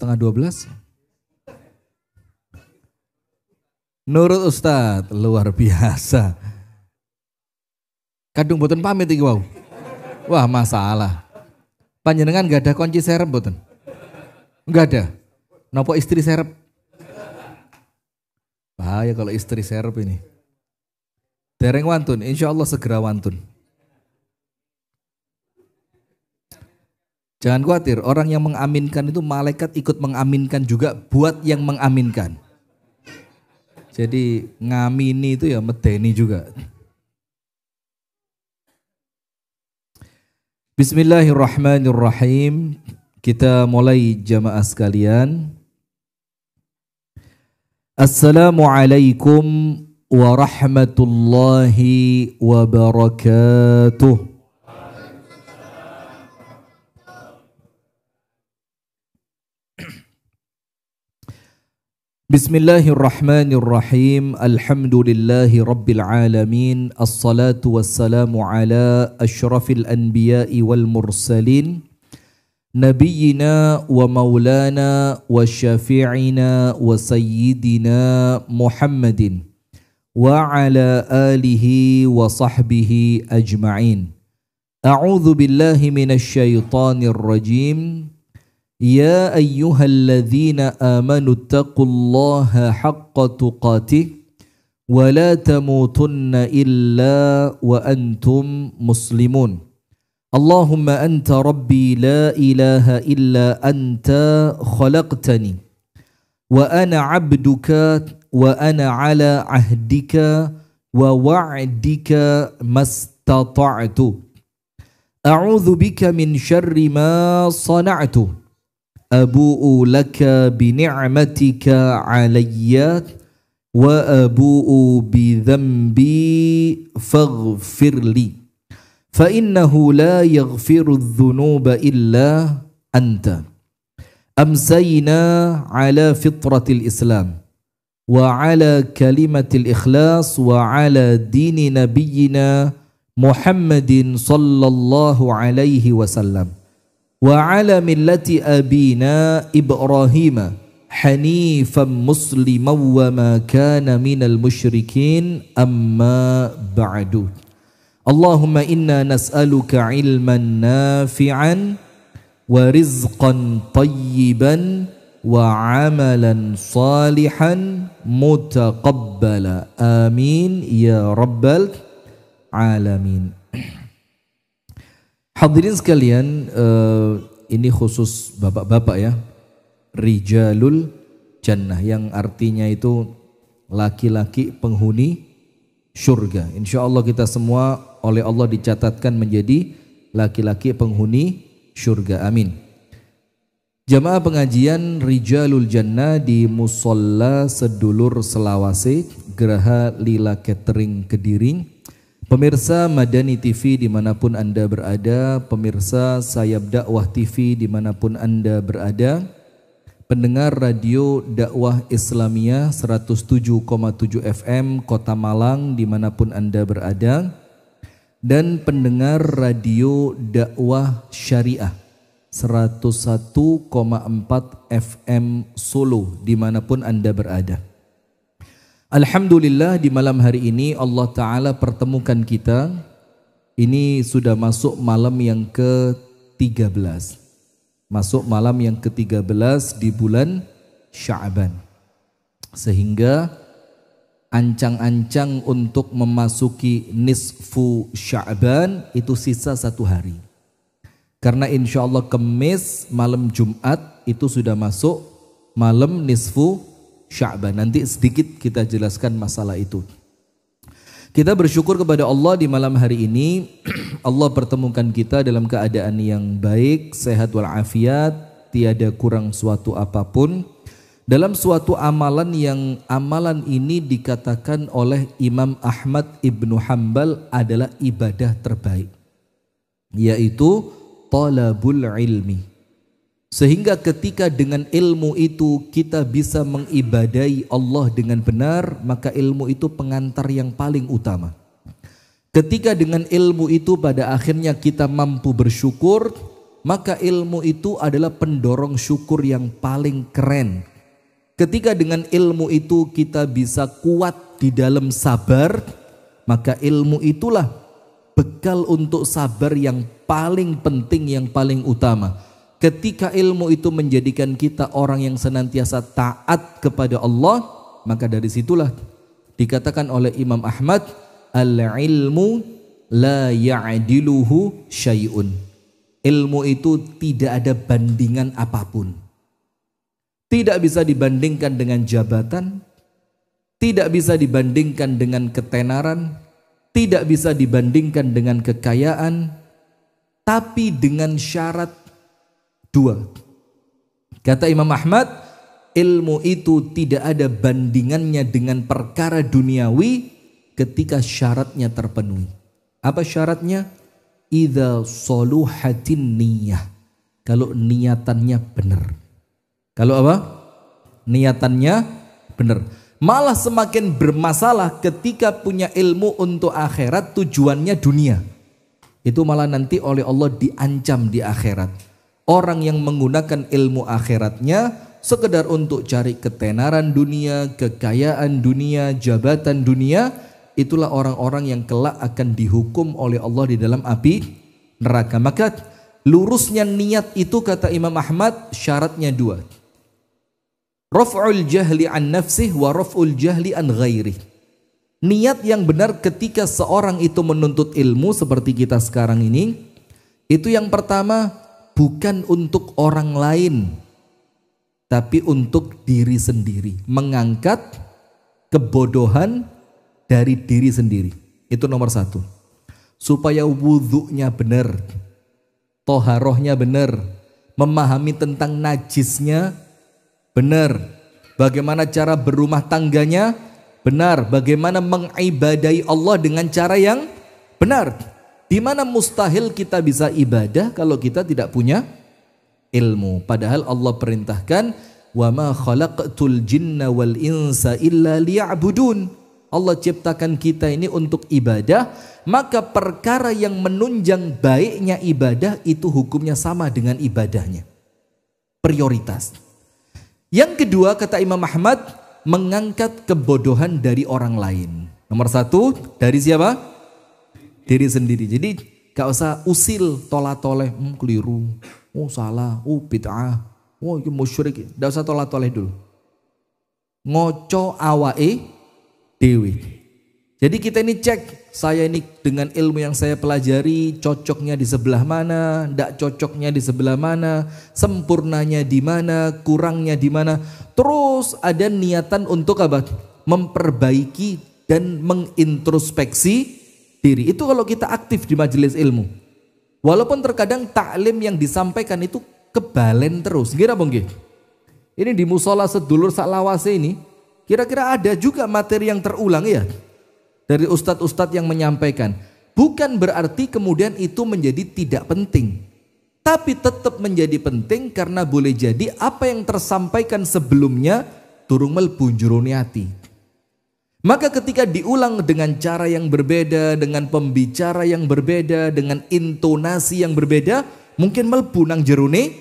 11:30. Nurut Ustadz, luar biasa. Kadung boten pamit iki wau. Wah, masalah. Panjenengan gak ada kunci serep boten? Enggak ada. Nopo istri serep? Bahaya kalau istri serep ini. Dereng wantun, insya Allah segera wantun. Jangan khawatir, orang yang mengaminkan itu malaikat ikut mengaminkan juga buat yang mengaminkan. Jadi ngamini itu ya medeni juga. Bismillahirrahmanirrahim. Kita mulai jamaah sekalian. Assalamualaikum warahmatullahi wabarakatuh. Bismillahirrahmanirrahim. Alhamdulillahi rabbil alamin. Assalatu wassalamu ala asyrafil anbiya'i wal mursalin. Nabiyyina wa maulana wa syafi'ina wa sayyidina Muhammadin wa ala alihi wa sahbihi ajma'in. A'udzu billahi minasy syaithanir rajim. Ya ayyuhalladzina amanu taqullaha haqqa tuqatih wa la tamutunna illa wa antum muslimun. Allahumma anta rabbi la ilaha illa anta khalaqtani wa ana abduka wa ana ala ahdika wa wa'dika mastata'tu. A'udzu bika min syarri ma sana'tu. Abu'u laka bi ni'matika alayya wa abu'u bi dhanbi faghfirli fa innahu la yaghfiru dhunuba illa anta. Amsayna ala fitratil Islam wa ala kalimatil ikhlas wa ala dini nabiyyina Muhammadin sallallahu alaihi wasallam wa ala millati abina Ibrahim hanifan musliman wa ma kana minal musyrikin amma ba'du. Allahumma inna nas'aluka ilman nafi'an wa rizqan tayyiban wa amalan salihan mutaqabbala. Amin ya rabbal alamin. Hadirin sekalian, ini khusus bapak-bapak ya. Rijalul Jannah, yang artinya itu laki-laki penghuni syurga. Insya Allah kita semua oleh Allah dicatatkan menjadi laki-laki penghuni syurga. Amin. Jamaah pengajian Rijalul Jannah di Musolla Sedulur Selawase, Geraha Lila Catering Kediri. Pemirsa Madani TV dimanapun Anda berada, pemirsa Sayap Dakwah TV dimanapun Anda berada, pendengar radio dakwah Islamiyah 107,7 FM Kota Malang dimanapun Anda berada, dan pendengar radio dakwah Syariah 101,4 FM Solo dimanapun Anda berada. Alhamdulillah, di malam hari ini Allah Ta'ala pertemukan kita. Ini sudah masuk malam yang ke-13. Masuk malam yang ke-13 di bulan Sya'ban. Sehingga ancang-ancang untuk memasuki nisfu Sya'ban itu sisa 1 hari. Karena insya Allah Kemis malam Jumat itu sudah masuk malam nisfu Sya'ban. Nanti sedikit kita jelaskan masalah itu. Kita bersyukur kepada Allah di malam hari ini. Allah pertemukan kita dalam keadaan yang baik, sehat walafiat, tiada kurang suatu apapun. Dalam suatu amalan yang amalan ini dikatakan oleh Imam Ahmad Ibnu Hanbal adalah ibadah terbaik, yaitu talabul ilmi. Sehingga ketika dengan ilmu itu kita bisa mengibadahi Allah dengan benar, maka ilmu itu pengantar yang paling utama. Ketika dengan ilmu itu pada akhirnya kita mampu bersyukur, maka ilmu itu adalah pendorong syukur yang paling keren. Ketika dengan ilmu itu kita bisa kuat di dalam sabar, maka ilmu itulah bekal untuk sabar yang paling penting, yang paling utama. Ketika ilmu itu menjadikan kita orang yang senantiasa taat kepada Allah, maka dari situlah dikatakan oleh Imam Ahmad, al-ilmu la ya'diluhu syai'un. Ilmu itu tidak ada bandingan apapun. Tidak bisa dibandingkan dengan jabatan, tidak bisa dibandingkan dengan ketenaran, tidak bisa dibandingkan dengan kekayaan, tapi dengan syarat dua. Kata Imam Ahmad, ilmu itu tidak ada bandingannya dengan perkara duniawi ketika syaratnya terpenuhi. Apa syaratnya? Idza soluhatin niyah. Kalau niatannya benar. Kalau apa? Niatannya benar. Malah semakin bermasalah ketika punya ilmu untuk akhirat, tujuannya dunia. Itu malah nanti oleh Allah diancam di akhirat. Orang yang menggunakan ilmu akhiratnya sekedar untuk cari ketenaran dunia, kekayaan dunia, jabatan dunia, itulah orang-orang yang kelak akan dihukum oleh Allah di dalam api neraka. Maka lurusnya niat itu, kata Imam Ahmad, syaratnya dua. Raf'ul jahli an nafsih wa raf'ul jahli an ghairih. Niat yang benar ketika seorang itu menuntut ilmu seperti kita sekarang ini, itu yang pertama bukan untuk orang lain, tapi untuk diri sendiri. Mengangkat kebodohan dari diri sendiri. Itu nomor satu. Supaya wudhunya benar, toharohnya benar, memahami tentang najisnya benar, bagaimana cara berumah tangganya benar, bagaimana mengibadahi Allah dengan cara yang benar. Di mana mustahil kita bisa ibadah kalau kita tidak punya ilmu. Padahal Allah perintahkan, wa ma khalaqtul jinna wal insa illa liya'budun. Allah ciptakan kita ini untuk ibadah, maka perkara yang menunjang baiknya ibadah itu hukumnya sama dengan ibadahnya. Prioritas. Yang kedua, kata Imam Ahmad, mengangkat kebodohan dari orang lain. Nomor satu, dari siapa? Diri sendiri. Jadi gak usah usil tolah-toleh, keliru, salah, bid'ah, ini musyrik. Gak usah tolah-toleh dulu. Ngoco awae dewi. Jadi kita ini cek, saya ini dengan ilmu yang saya pelajari cocoknya di sebelah mana, ndak cocoknya di sebelah mana, sempurnanya di mana, kurangnya di mana. Terus ada niatan untuk apa? Memperbaiki dan mengintrospeksi diri. Itu kalau kita aktif di majelis ilmu. Walaupun terkadang taklim yang disampaikan itu kebalen terus. Kira bongge. Ini di musola sedulur saklawase ini, kira-kira ada juga materi yang terulang ya dari ustadz-ustadz yang menyampaikan. Bukan berarti kemudian itu menjadi tidak penting, tapi tetap menjadi penting karena boleh jadi apa yang tersampaikan sebelumnya durung mlebu njurone ati. Maka ketika diulang dengan cara yang berbeda, dengan pembicara yang berbeda, dengan intonasi yang berbeda, mungkin mlebu nang jerone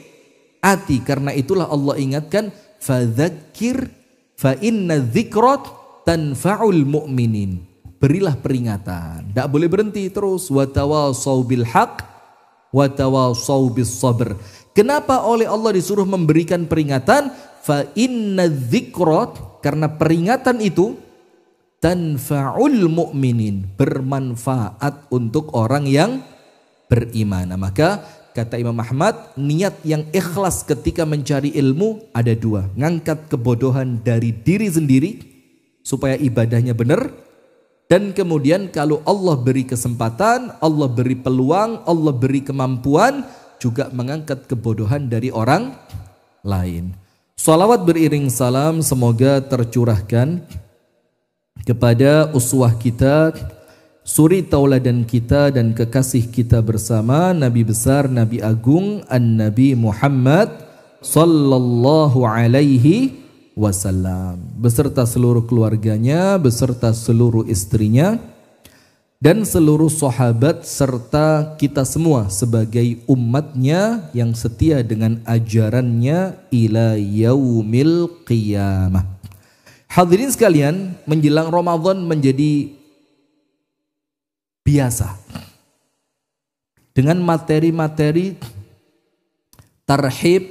ati. Karena itulah Allah ingatkan, fadzakir fa inna dzikrat tanfa'ul mu'minin. Berilah peringatan, tidak boleh berhenti terus. Wa tawasau bil haq wa tawasau bis sabr. Kenapa oleh Allah disuruh memberikan peringatan? Fa inna dzikrat, karena peringatan itu tanfa'ul mu'minin, bermanfaat untuk orang yang beriman. Maka kata Imam Ahmad, niat yang ikhlas ketika mencari ilmu ada dua. Ngangkat kebodohan dari diri sendiri supaya ibadahnya benar, dan kemudian kalau Allah beri kesempatan, Allah beri peluang, Allah beri kemampuan, juga mengangkat kebodohan dari orang lain. Salawat beriring salam semoga tercurahkan kepada uswah kita, suri tauladan kita dan kekasih kita bersama, Nabi besar, Nabi agung, An-Nabi Muhammad sallallahu alaihi wasallam, beserta seluruh keluarganya, beserta seluruh istrinya, dan seluruh sahabat serta kita semua sebagai umatnya yang setia dengan ajarannya ila yaumil qiyamah. Hadirin sekalian, menjelang Ramadan menjadi biasa dengan materi-materi tarhib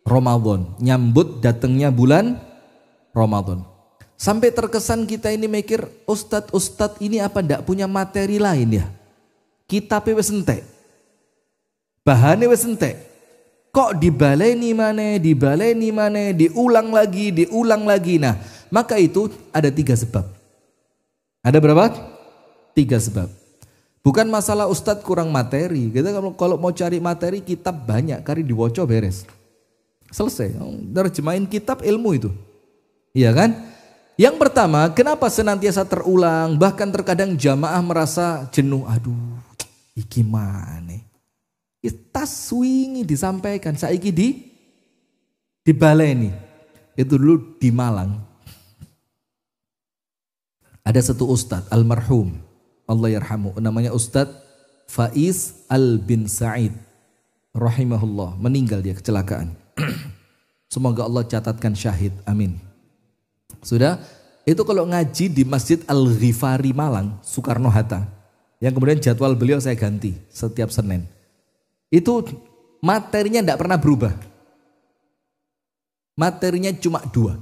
Ramadan, nyambut datangnya bulan Ramadan. Sampai terkesan kita ini mikir, ustadz ini apa ndak punya materi lain ya? Kitabnya wis entek, bahannya wis entek, kok dibaleni mana, diulang lagi. Nah, maka itu ada 3 sebab. Ada berapa? 3 sebab. Bukan masalah ustadz kurang materi. Kita kalau mau cari materi, kitab banyak, kari diwoco beres. Selesai. Terjemahin kitab ilmu itu. Iya kan? Yang pertama, kenapa senantiasa terulang, bahkan terkadang jamaah merasa jenuh, aduh, iki mana? Kita swingi disampaikan, saiki dibaleni. Itu dulu di Malang. Ada satu ustadz almarhum, Allah yarhamu, namanya Ustadz Faiz Al bin Sa'id, rahimahullah, meninggal dia kecelakaan. Semoga Allah catatkan syahid, amin. Sudah, itu kalau ngaji di Masjid Al-Ghifari Malang, Soekarno-Hatta, yang kemudian jadwal beliau saya ganti setiap Senin. Itu materinya tidak pernah berubah. Materinya cuma 2.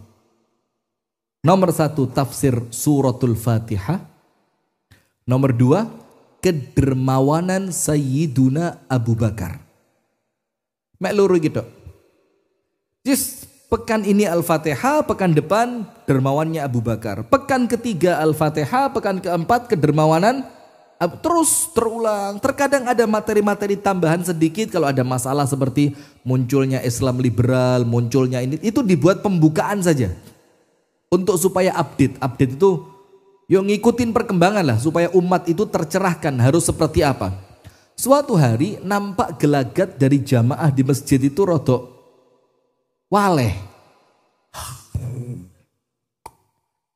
Nomor 1 tafsir suratul Fatihah. Nomor 2 kedermawanan Sayyiduna Abu Bakar. Mek loro gitu. Just pekan ini Al-Fatihah, pekan depan dermawannya Abu Bakar. Pekan ketiga Al-Fatihah, pekan keempat kedermawanan, terus terulang. Terkadang ada materi-materi tambahan sedikit kalau ada masalah seperti munculnya Islam liberal, munculnya ini, itu dibuat pembukaan saja. Untuk supaya update. Update itu yo ngikutin perkembangan lah, supaya umat itu tercerahkan harus seperti apa. Suatu hari nampak gelagat dari jamaah di masjid itu rodok waleh.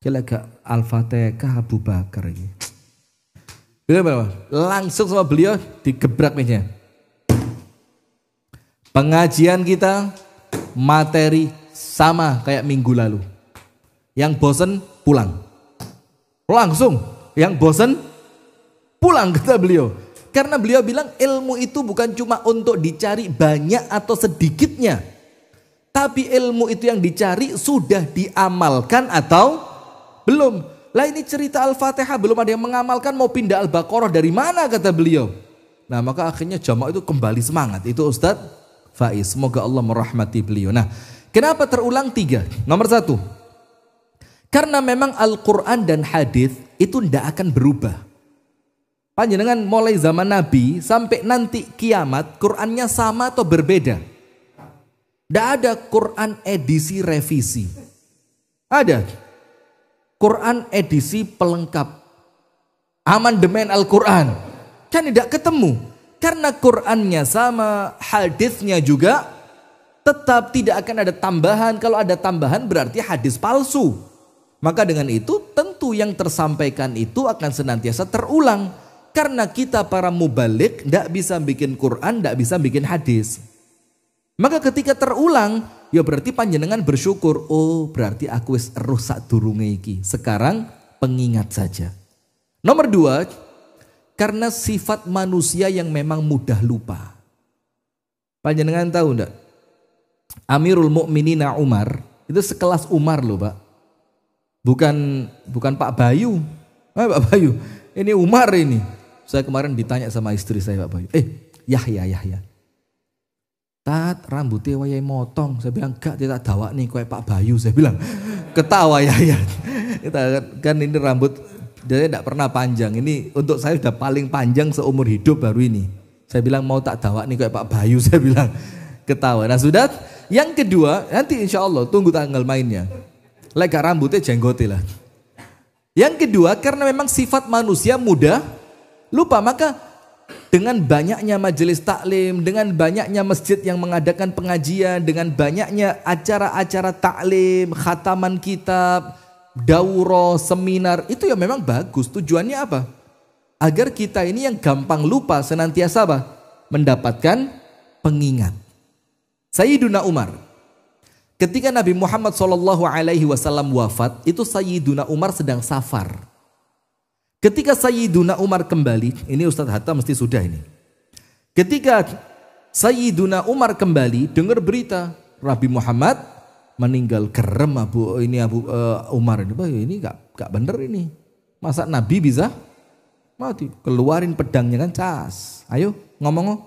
Gelagat Al-Fatihah Abu Bakar ini. Langsung sama beliau digebrak mejanya. Pengajian kita materi sama kayak minggu lalu. Yang bosen pulang. Langsung yang bosen pulang, kata beliau. Karena beliau bilang ilmu itu bukan cuma untuk dicari banyak atau sedikitnya. Tapi ilmu itu yang dicari sudah diamalkan atau belum. Lah ini cerita Al-Fatihah belum ada yang mengamalkan, mau pindah Al-Baqarah dari mana, kata beliau. Nah maka akhirnya jamaah itu kembali semangat. Itu Ustadz Faiz, semoga Allah merahmati beliau. Nah kenapa terulang 3? Nomor 1, karena memang Al-Quran dan hadis itu tidak akan berubah. Panjenengan mulai zaman Nabi sampai nanti kiamat, Qurannya sama atau berbeda? Tidak ada Quran edisi revisi. Ada Quran edisi pelengkap, amandemen Al-Quran. Kan tidak ketemu. Karena Qurannya sama, hadisnya juga tetap tidak akan ada tambahan. Kalau ada tambahan berarti hadis palsu. Maka dengan itu tentu yang tersampaikan itu akan senantiasa terulang. Karena kita para mubalik tidak bisa bikin Quran, tidak bisa bikin hadis. Maka ketika terulang, ya berarti panjenengan bersyukur. Oh berarti aku wis eruh sadurunge iki. Sekarang pengingat saja. Nomor 2, karena sifat manusia yang memang mudah lupa. Panjenengan tahu enggak? Amirul Mukminin Umar, itu sekelas Umar loh Pak. Bukan Pak Bayu. Pak Bayu, ini Umar ini. Saya kemarin ditanya sama istri saya, Pak Bayu. Yahya. Tat, rambutnya wayai motong. Saya bilang, gak, tidak dawak nih kayak Pak Bayu. Saya bilang, ketawa ya. Kan ini rambut dia tidak pernah panjang. Ini untuk saya sudah paling panjang seumur hidup baru ini. Saya bilang mau tak dawak nih kayak Pak Bayu. Saya bilang, ketawa. Nah sudah, yang kedua nanti insya Allah tunggu tanggal mainnya. Lega rambutnya jenggote lah. Yang kedua, karena memang sifat manusia mudah lupa, maka dengan banyaknya majelis taklim, dengan banyaknya masjid yang mengadakan pengajian, dengan banyaknya acara-acara taklim, khataman kitab, daurah, seminar, itu ya memang bagus. Tujuannya apa? Agar kita ini yang gampang lupa senantiasa apa? Mendapatkan pengingat. Sayyiduna Umar, ketika Nabi Muhammad SAW wafat, itu Sayyiduna Umar sedang safar. Ketika Sayyiduna Umar kembali, ini Ustadz Hatta mesti sudah ini. Ketika Sayyiduna Umar kembali, dengar berita Nabi Muhammad meninggal. Gerem Abu Umar ini gak bener ini. Masa Nabi bisa mati? Keluarin pedangnya kan, cas. Ayo ngomong.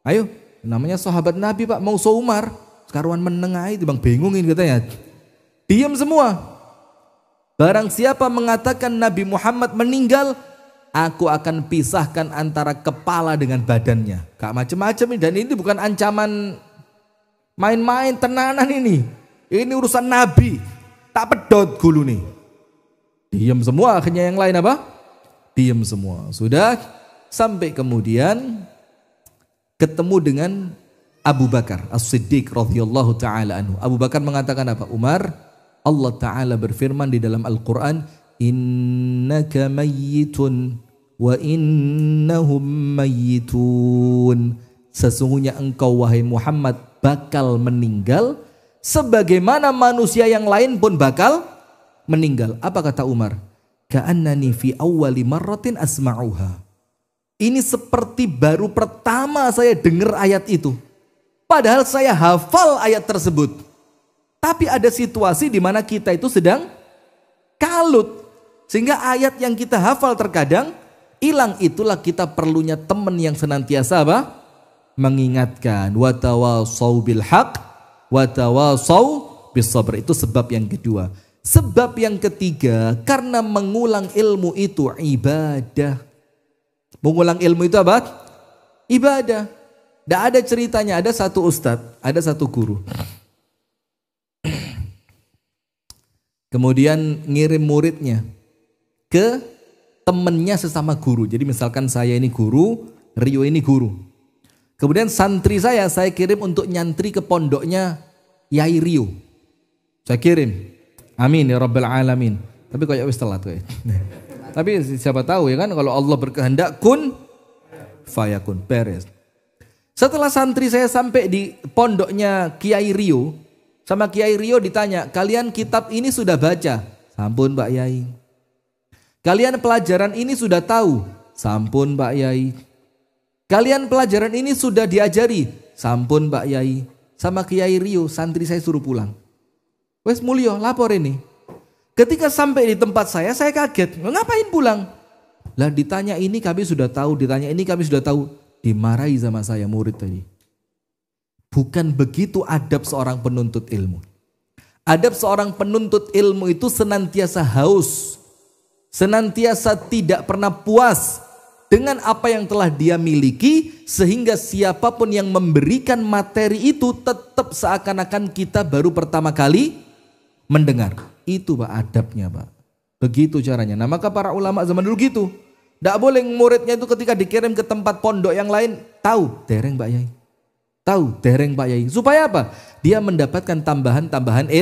Ayo, namanya sahabat Nabi Pak, mau Umar. Sekaruan menengahi, bang bingungin katanya. Diam semua. Barang siapa mengatakan Nabi Muhammad meninggal, aku akan pisahkan antara kepala dengan badannya. Gak macam-macam ini. Dan ini bukan ancaman main-main, tenanan ini. Ini urusan Nabi. Tak pedot gulu nih. Diam semua, akhirnya yang lain apa? Diam semua. Sudah sampai kemudian ketemu dengan Abu Bakar As-Siddiq radhiyallahu taala anhu. Abu Bakar mengatakan apa? Umar, Allah taala berfirman di dalam Al-Qur'an, innaka mayyitun wa innahum mayyitun. Sesungguhnya engkau wahai Muhammad bakal meninggal sebagaimana manusia yang lain pun bakal meninggal. Apa kata Umar? Ka'annani fi awwali marratin asma'uha. Ini seperti baru pertama saya dengar ayat itu. Padahal saya hafal ayat tersebut. Tapi ada situasi di mana kita itu sedang kalut. Sehingga ayat yang kita hafal terkadang hilang. Itulah kita perlunya teman yang senantiasa apa? Mengingatkan. Wa tawassaw bil haq wa tawassaw bis sabr. Itu sebab yang kedua. Sebab yang ketiga, karena mengulang ilmu itu ibadah. Mengulang ilmu itu apa? Ibadah. Tidak ada ceritanya, ada satu ustadz, ada satu guru. Kemudian ngirim muridnya ke temennya sesama guru. Jadi misalkan saya ini guru, Rio ini guru. Kemudian santri saya kirim untuk nyantri ke pondoknya Yai Rio. Saya kirim. Amin ya Rabbal Alamin. Tapi kayak wis telat kayak. Tapi siapa tahu ya kan, kalau Allah berkehendak kun fayakun, beres. Setelah santri saya sampai di pondoknya Kiai Rio, sama Kiai Rio ditanya, kalian kitab ini sudah baca? Sampun Pak Yai. Kalian pelajaran ini sudah tahu? Sampun Pak Yai. Kalian pelajaran ini sudah diajari? Sampun Pak Yai. Sama Kiai Rio, santri saya suruh pulang. Wes mulio, lapor ini. Ketika sampai di tempat saya kaget. Ngapain pulang? Lah ditanya ini kami sudah tahu, ditanya ini kami sudah tahu. Dimarahi sama saya murid tadi. Bukan begitu adab seorang penuntut ilmu. Adab seorang penuntut ilmu itu senantiasa haus. Senantiasa tidak pernah puas dengan apa yang telah dia miliki. Sehingga siapapun yang memberikan materi itu tetap seakan-akan kita baru pertama kali mendengar. Itu Pak adabnya Pak. Begitu caranya. Nah maka para ulama zaman dulu gitu. Tidak boleh muridnya itu ketika dikirim ke tempat pondok yang lain. Tahu dereng Pak Yai. Tahu dereng Pak Yai. Supaya apa? Dia mendapatkan tambahan-tambahan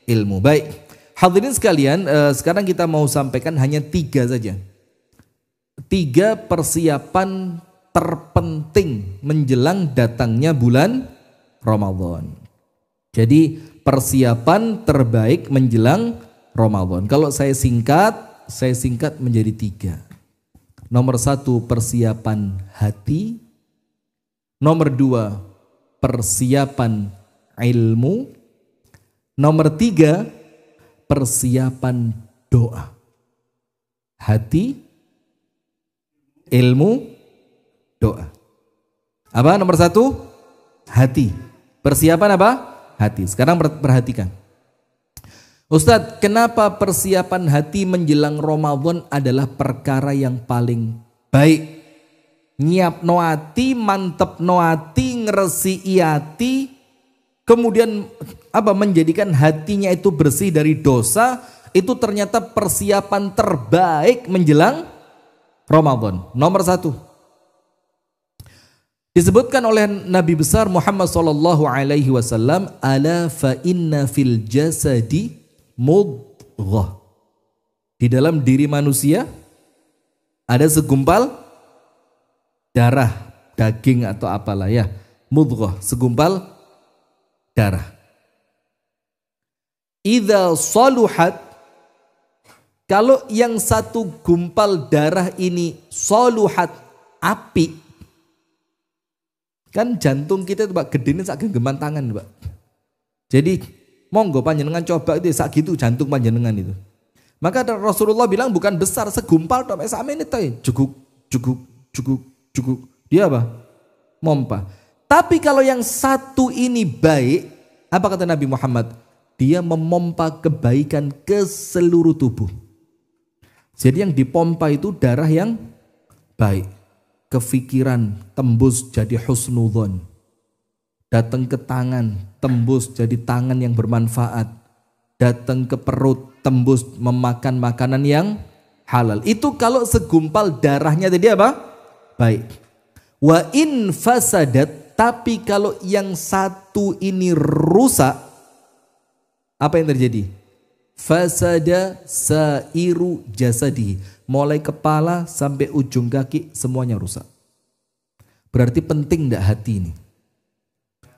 ilmu. Baik. Hadirin sekalian, sekarang kita mau sampaikan hanya 3 saja. 3 persiapan terpenting menjelang datangnya bulan Ramadan. Jadi persiapan terbaik menjelang Ramadan. Kalau saya singkat menjadi 3. Nomor 1 persiapan hati. Nomor 2 persiapan ilmu. Nomor 3 persiapan doa. Hati, ilmu, doa. Apa nomor 1? Hati. Persiapan apa? Hati. Sekarang perhatikan. Ustadz, kenapa persiapan hati menjelang Ramadan adalah perkara yang paling baik? Nyiap no hati, mantep no hati, ngeresi hati, kemudian apa menjadikan hatinya itu bersih dari dosa, itu ternyata persiapan terbaik menjelang Ramadan. Nomor 1. Disebutkan oleh Nabi besar Muhammad sallallahu alaihi wasallam, ala fa inna fil jasadi mudghah. Di dalam diri manusia Ada segumpal darah, daging atau apalah ya, mudghah, segumpal darah. Idza saluhat, kalau yang satu gumpal darah ini saluhat, api. Kan jantung kita itu Pak gedene sak genggaman tangan Pak. Jadi monggo panjenengan coba itu sak gitu jantung panjenengan itu. Maka Rasulullah bilang bukan besar, segumpal tok sak menit ae. Juguk juguk juguk juguk. Dia apa? Mompa. Tapi kalau yang satu ini baik, apa kata Nabi Muhammad? Dia memompa kebaikan ke seluruh tubuh. Jadi yang dipompa itu darah yang baik. Kefikiran tembus jadi husnudzon. Datang ke tangan tembus jadi tangan yang bermanfaat. Datang ke perut tembus memakan makanan yang halal. Itu kalau segumpal darahnya tadi apa? Baik. Wa in fasadat, tapi kalau yang satu ini rusak, apa yang terjadi? Fasada sairu jasadi, mulai kepala sampai ujung kaki semuanya rusak. Berarti penting enggak hati ini?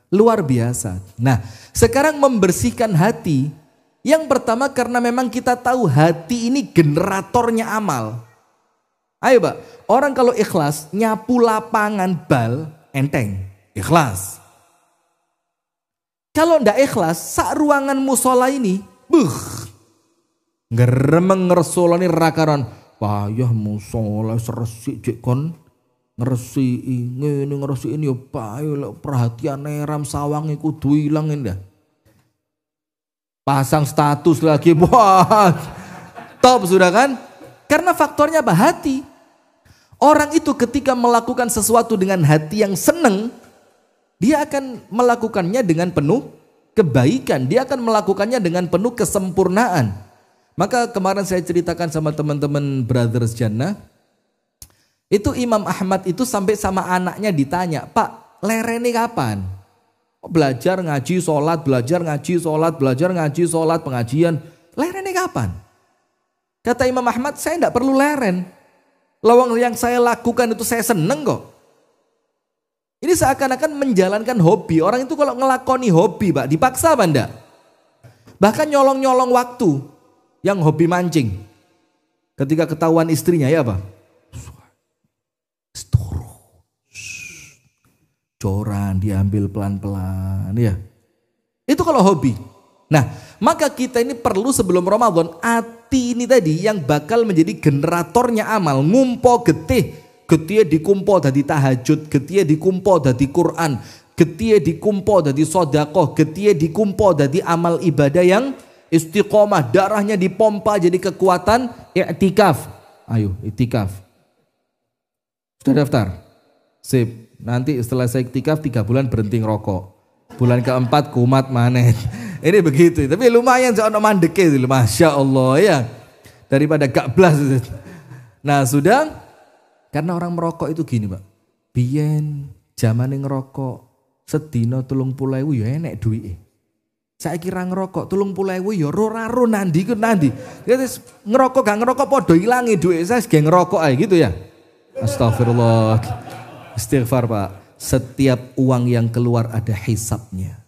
Luar biasa. Nah, sekarang membersihkan hati, yang pertama karena memang kita tahu hati ini generatornya amal. Ayo Pak, orang kalau ikhlas nyapu lapangan bal enteng, ikhlas. Kalau ndak ikhlas, sak ruangan musola ini, ngeremeng ngersolani rakaran, payah musola seresik jek kon ngeresi ngene ngeresi ini yo payah perhatian neram sawange kudu ilang ndak. Pasang status lagi, wah top sudah kan? Karena faktornya apa? Hati. Orang itu ketika melakukan sesuatu dengan hati yang seneng, dia akan melakukannya dengan penuh kebaikan. Dia akan melakukannya dengan penuh kesempurnaan. Maka kemarin saya ceritakan sama teman-teman Brothers Jannah. Itu Imam Ahmad itu sampai sama anaknya ditanya, Pak lerene kapan? Belajar ngaji sholat, belajar ngaji sholat, belajar ngaji sholat, pengajian. Lerene kapan? Kata Imam Ahmad, saya tidak perlu leren. Lawang yang saya lakukan itu saya seneng kok. Ini seakan-akan menjalankan hobi. Orang itu kalau ngelakoni hobi, Pak, dipaksa apa enggak? Bahkan nyolong-nyolong waktu. Yang hobi mancing. Ketika ketahuan istrinya, ya apa? Storo. Coran diambil pelan-pelan, ya. Itu kalau hobi. Nah, maka kita ini perlu sebelum Ramadan, hati ini tadi yang bakal menjadi generatornya amal. Ngumpo getih. Getih dikumpo dadi tahajud, getih dikumpo dadi Quran, getih dikumpo dadi sedekah, getih dikumpo dadi amal ibadah yang istiqomah, darahnya dipompa jadi kekuatan i'tikaf. Ayo, i'tikaf. Sudah daftar? Sip. Nanti setelah saya i'tikaf 3 bulan berhenti ngerokok. Bulan keempat kumat manet. Ini begitu. Tapi lumayan soalnya mandeke itu, Masya Allah ya. Daripada gak blas. Nah, sudah. Karena orang merokok itu gini Pak. Biyen zaman ngerokok sedina 30.000 ya enek duwike. Saya kira ngerokok 30.000 ya ro nandi ku nandi. Ngerokok gak ngerokok podo ilangi duit saya ge ngerokok aja gitu ya. Astagfirullah. Istighfar Pak. Setiap uang yang keluar ada hisabnya.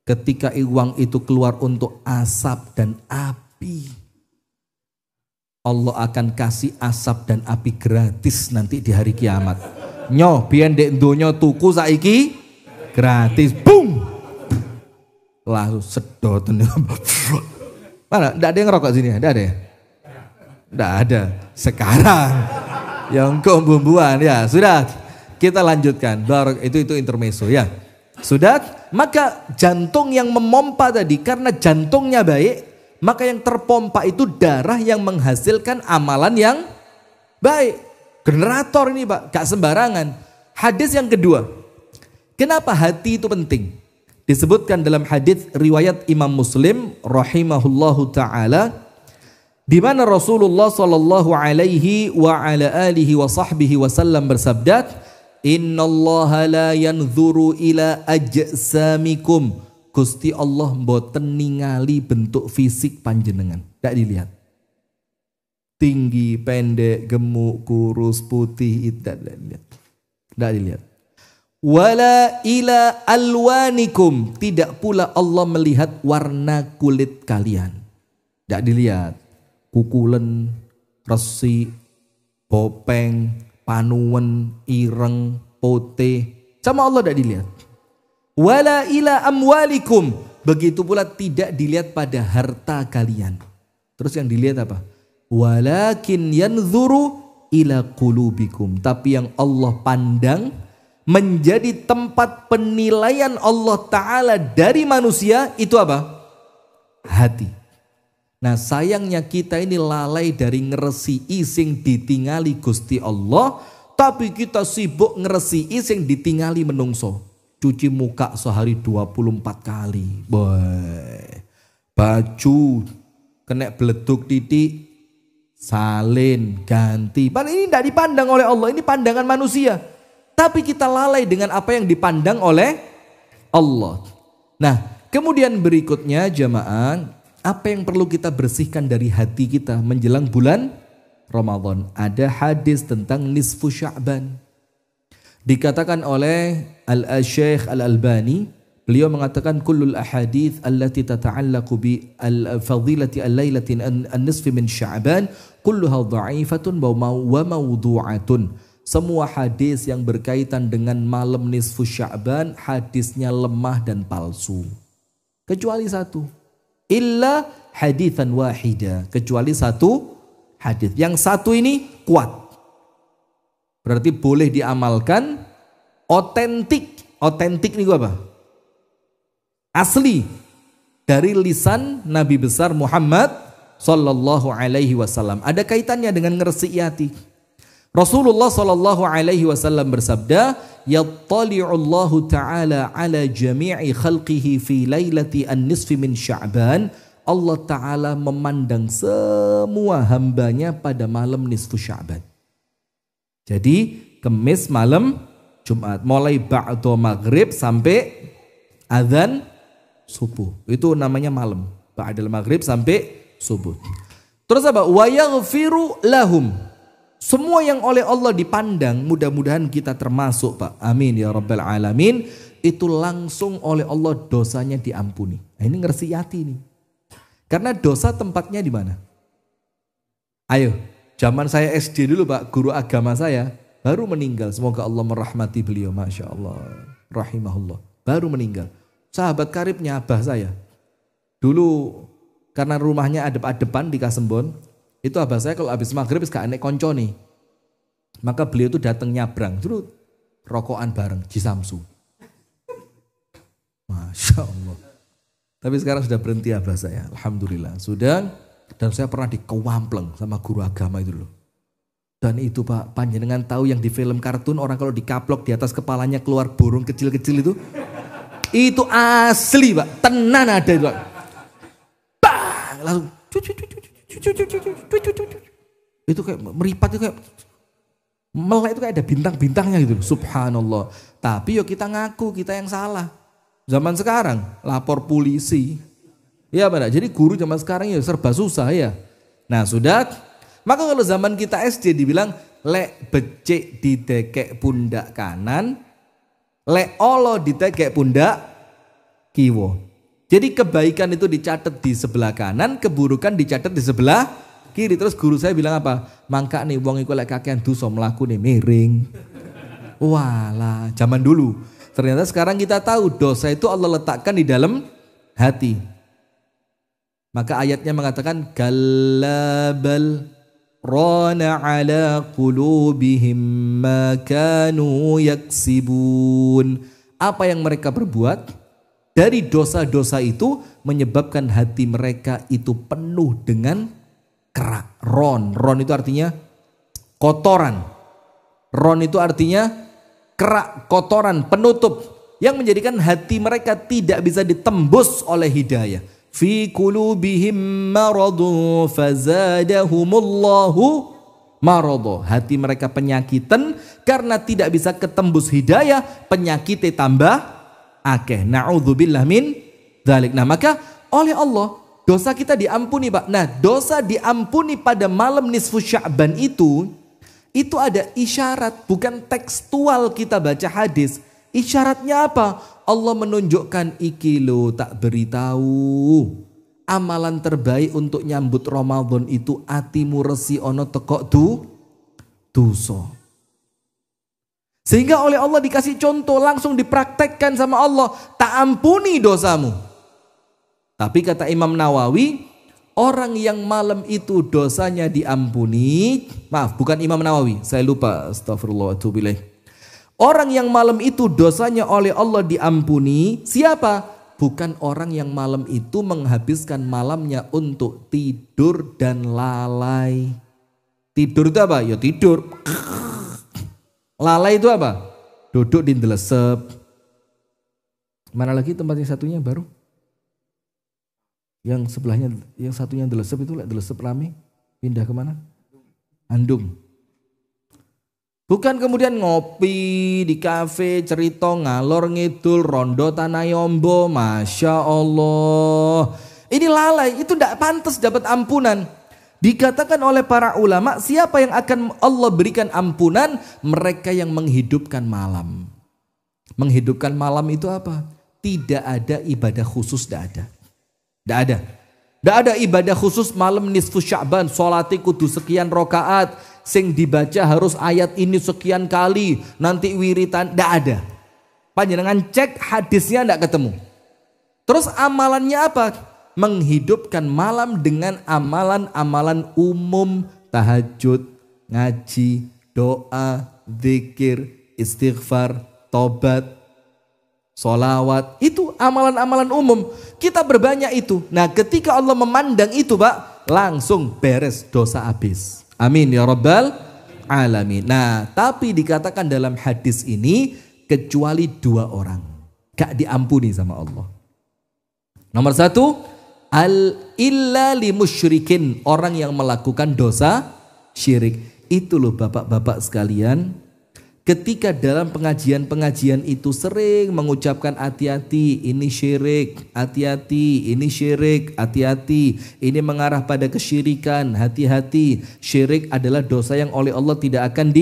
Ketika uang itu keluar untuk asap dan api, Allah akan kasih asap dan api gratis nanti di hari kiamat. Nyo, biyen ndek donya tuku saiki gratis. Boom. Langsung sedot. Mana? Ndak ada yang ngerokok sini? Ndak ada ya? Ndak ada. Sekarang yang bumbuan ya. Sudah. Kita lanjutkan. Itu intermezzo ya. Sudah. Maka jantung yang memompa tadi karena jantungnya baik, maka yang terpompa itu darah yang menghasilkan amalan yang baik. Generator ini Pak, gak sembarangan. Hadis yang kedua, kenapa hati itu penting? Disebutkan dalam hadis riwayat Imam Muslim rahimahullahu taala, di mana Rasulullah sallallahu alaihi wa ala alihi wa sahbihi wasallam bersabda, "Innallaha la yanzuru ila ajsamikum." Gusti Allah mboten ningali bentuk fisik panjenengan, tidak dilihat. tinggi, pendek, gemuk, kurus, putih, itu tidak dilihat. Wala ila alwanikum, tidak pula Allah melihat warna kulit kalian. Tidak dilihat. Kukulen, resi, bopeng, panuwen, ireng, putih. Sama Allah tidak dilihat. Wala ila amwalikum, begitu pula tidak dilihat pada harta kalian. Terus yang dilihat apa? Walakin yanzuru ila qulubikum, tapi yang Allah pandang menjadi tempat penilaian Allah Ta'ala dari manusia itu apa? Hati. Nah sayangnya kita ini lalai dari ngeresi sing ditingali Gusti Allah, tapi kita sibuk ngeresi sing ditingali menungso. Cuci muka sehari 24 kali. Boy. Baju kena beleduk titik, salin, ganti. Padahal ini tidak dipandang oleh Allah, ini pandangan manusia. Tapi kita lalai dengan apa yang dipandang oleh Allah. Nah, kemudian berikutnya jamaah, apa yang perlu kita bersihkan dari hati kita menjelang bulan Ramadan? Ada hadis tentang nisfu Sya'ban. Dikatakan oleh Al-Syekh Al-Albani, beliau mengatakan kullul ahadits allati tata'allaqu bi al-fadilati al-lailatin an-nisfi min Sya'ban kulluha dha'ifatun wa mawdu'atun. Semua hadis yang berkaitan dengan malam nisfu Sya'ban hadisnya lemah dan palsu. Kecuali satu. Illa haditsan wahida, kecuali satu hadis. Yang satu ini kuat. Berarti boleh diamalkan, otentik. Otentik ini apa? Asli dari lisan Nabi besar Muhammad sallallahu alaihi wasallam. Ada kaitannya dengan ngeresi hati. Rasulullah sallallahu alaihi wasallam bersabda, "Yattali'ullahu ta'ala ala jami'i khalqihi fi lailati an-nisfi min Sya'ban." Allah Ta'ala memandang semua hambanya pada malam nisfu Sya'ban. Jadi Kemis malam Jumat, mulai ba'da maghrib sampai azan subuh. Itu namanya malam. Ba'dal maghrib sampai subuh. Terus apa? Wa yaghfiru lahum. Semua yang oleh Allah dipandang, mudah-mudahan kita termasuk Pak. Amin ya rabbal alamin. Itu langsung oleh Allah dosanya diampuni. Nah, ini ngersi hati nih. Karena dosa tempatnya di mana? Ayo, zaman saya SD dulu Pak, guru agama saya baru meninggal. Semoga Allah merahmati beliau, Masya Allah, rahimahullah. Baru meninggal. Sahabat karibnya abah saya. Dulu karena rumahnya adep-adepan di Kasembon, itu abah saya kalau habis maghrib gak enek konco nih. Maka beliau itu datang nyabrang, dulu rokokan bareng di Samsu. Masya Allah. Tapi sekarang sudah berhenti abah saya, alhamdulillah. Sudah, dan saya pernah dikewampleng sama guru agama itu loh. Dan itu Pak, panjenengan tahu yang di film kartun orang kalau dikaplok di atas kepalanya keluar burung kecil-kecil itu? Itu asli Pak, tenan ada itu Pak. Bang, langsung itu kayak meripat, itu kayak melek, itu kayak ada bintang-bintangnya gitu. Subhanallah. Tapi yuk kita ngaku kita yang salah. Zaman sekarang lapor polisi. Ya benar. Jadi guru zaman sekarang ya serba susah ya. Nah sudah. Maka kalau zaman kita SD dibilang lek becik didekek pundak kanan, lek olo didekek pundak kiwo. Jadi kebaikan itu dicatat di sebelah kanan, keburukan dicatat di sebelah kiri. Terus guru saya bilang apa? Mangka nih wong iku lek kakean dosa mlaku nih miring. Walah, zaman dulu. Ternyata sekarang kita tahu dosa itu Allah letakkan di dalam hati. Maka ayatnya mengatakan kallabal rana ala qulubihim ma kanu yaksibun. Apa yang mereka perbuat dari dosa-dosa itu menyebabkan hati mereka itu penuh dengan kerak. Ron itu artinya kotoran. Ron itu artinya kerak, kotoran, penutup yang menjadikan hati mereka tidak bisa ditembus oleh hidayah. Fi qulubihim maradun fazadahumullahu marada. Hati mereka penyakitan karena tidak bisa ketembus hidayah, penyakitnya tambah akeh. Na'udzubillah min dzalik. Nah, maka oleh Allah dosa kita diampuni Pak. Nah dosa diampuni pada malam nisfu Sya'ban itu ada isyarat, bukan tekstual kita baca hadis. Isyaratnya apa? Allah menunjukkan iki lo tak beritahu. Amalan terbaik untuk nyambut Ramadan itu atimu resi ono tekok dosa. Sehingga oleh Allah dikasih contoh, langsung dipraktekkan sama Allah, tak ampuni dosamu. Tapi kata Imam Nawawi, orang yang malam itu dosanya diampuni, maaf bukan Imam Nawawi, saya lupa, astagfirullah. Orang yang malam itu dosanya oleh Allah diampuni, siapa? Bukan orang yang malam itu menghabiskan malamnya untuk tidur dan lalai. Tidur itu apa? Ya tidur. Lalai itu apa? Duduk di ndelesep. Mana lagi tempat yang satunya baru? Yang sebelahnya, yang satunya ndelesep itu, ndelesep rame. Pindah kemana? Andung. Bukan kemudian ngopi di kafe, cerita ngalor ngidul, rondo tanah yombo, masya Allah. Ini lalai, itu tidak pantas dapat ampunan. Dikatakan oleh para ulama, siapa yang akan Allah berikan ampunan? Mereka yang menghidupkan malam. Menghidupkan malam itu apa? Tidak ada ibadah khusus, tidak ada. Tidak ada. Tidak ada ibadah khusus malam nisfu Sya'ban, sholati kudu sekian rokaat, sing dibaca harus ayat ini sekian kali, nanti wiritan, tidak ada. Panjenengan cek hadisnya tidak ketemu. Terus amalannya apa? Menghidupkan malam dengan amalan-amalan umum, tahajud, ngaji, doa, zikir, istighfar, tobat, sholawat. Itu amalan-amalan umum. Kita berbanyak itu. Nah ketika Allah memandang itu Pak, langsung beres dosa habis. Amin ya rabbal alamin. Nah tapi dikatakan dalam hadis ini kecuali 2 orang gak diampuni sama Allah. Nomor 1, illa li musyrikin, orang yang melakukan dosa syirik. Itu loh bapak-bapak sekalian, ketika dalam pengajian-pengajian itu sering mengucapkan hati-hati, ini syirik, hati-hati, ini syirik, hati-hati, ini mengarah pada kesyirikan, hati-hati. Syirik adalah dosa yang oleh Allah tidak akan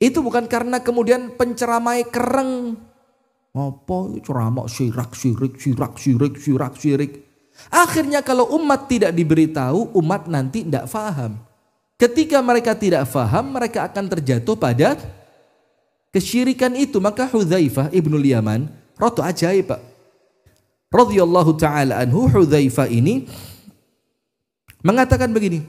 itu bukan karena kemudian penceramai kereng. Apa ceramah syirik. Akhirnya kalau umat tidak diberitahu, umat nanti tidak faham. Ketika mereka tidak faham, mereka akan terjatuh pada kesyirikan itu. Maka Hudzaifah ibnul Yaman, roto ajaib Pak, radhiyallahu taala anhu, Hudzaifah ini mengatakan begini,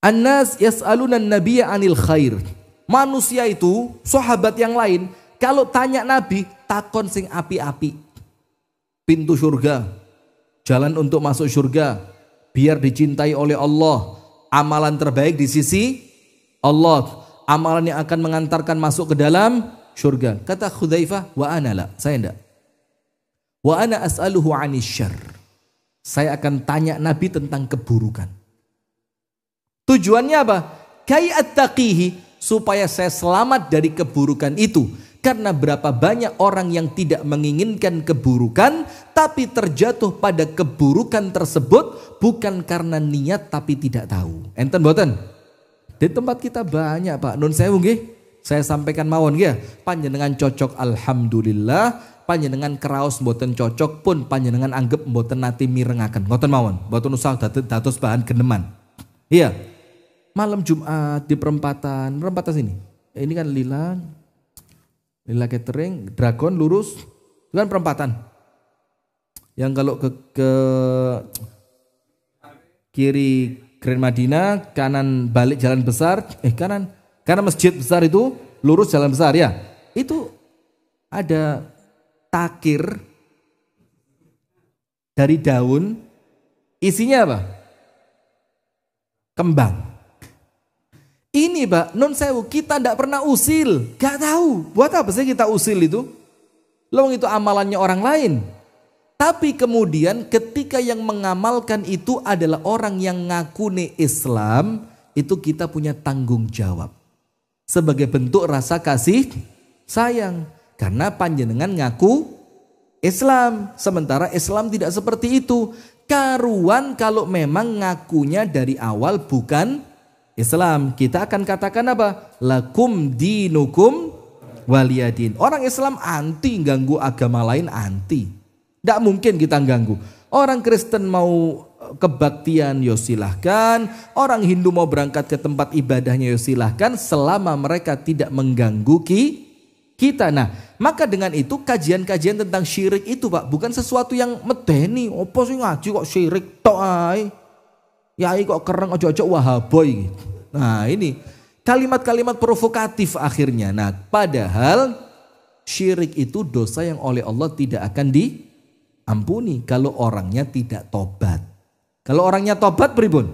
An-nas yas'aluna an-nabiyya 'anil khair. Manusia itu, sahabat yang lain, kalau tanya Nabi, takon sing api-api. Pintu surga, jalan untuk masuk surga, biar dicintai oleh Allah, amalan terbaik di sisi Allah, amalan yang akan mengantarkan masuk ke dalam surga. Kata Hudzaifah, wa ana la, saya enggak. Wa ana as'aluhu 'anis syarr. Saya akan tanya Nabi tentang keburukan. Tujuannya apa? Kai attaqihi, supaya saya selamat dari keburukan itu. Karena berapa banyak orang yang tidak menginginkan keburukan, tapi terjatuh pada keburukan tersebut bukan karena niat tapi tidak tahu. Enten boten? Di tempat kita banyak Pak. Nun sewu nggih, saya sampaikan mawon nggih. Panjenengan cocok alhamdulillah, panjenengan kraos mboten cocok pun panjenengan anggap mboten nate mirengaken. Ngoten mawon, mboten usah dados bahan geneman. Iya. Malam Jumat di perempatan sini. Ini kan Lila Catering, Dragon lurus, itu kan perempatan. Yang kalau ke kiri Grand Madinah, kanan balik jalan besar, kanan masjid besar itu lurus jalan besar ya. Itu ada takir dari daun, isinya apa? Kembang. Ini Pak, non sewu, kita tidak pernah usil, gak tahu buat apa sih kita usil itu. Lawang itu amalannya orang lain. Tapi kemudian ketika yang mengamalkan itu adalah orang yang ngakuni Islam, itu kita punya tanggung jawab. Sebagai bentuk rasa kasih sayang. Karena panjenengan ngaku Islam. Sementara Islam tidak seperti itu. Karuan kalau memang ngakunya dari awal bukan Islam. Kita akan katakan apa? Lakum dinukum waliyadin. Orang Islam anti ganggu agama lain, anti. Tidak mungkin kita ganggu. Orang Kristen mau kebaktian ya silahkan. Orang Hindu mau berangkat ke tempat ibadahnya ya silahkan. Selama mereka tidak mengganggu kita. Nah, maka dengan itu kajian-kajian tentang syirik itu Pak, bukan sesuatu yang medeni. Apa sih ngaji kok syirik tok ae? Yai kok kereng ojo-ojo wahaboy. Nah, ini kalimat-kalimat provokatif akhirnya. Nah, padahal syirik itu dosa yang oleh Allah tidak akan diampuni kalau orangnya tidak tobat. Kalau orangnya tobat pripun?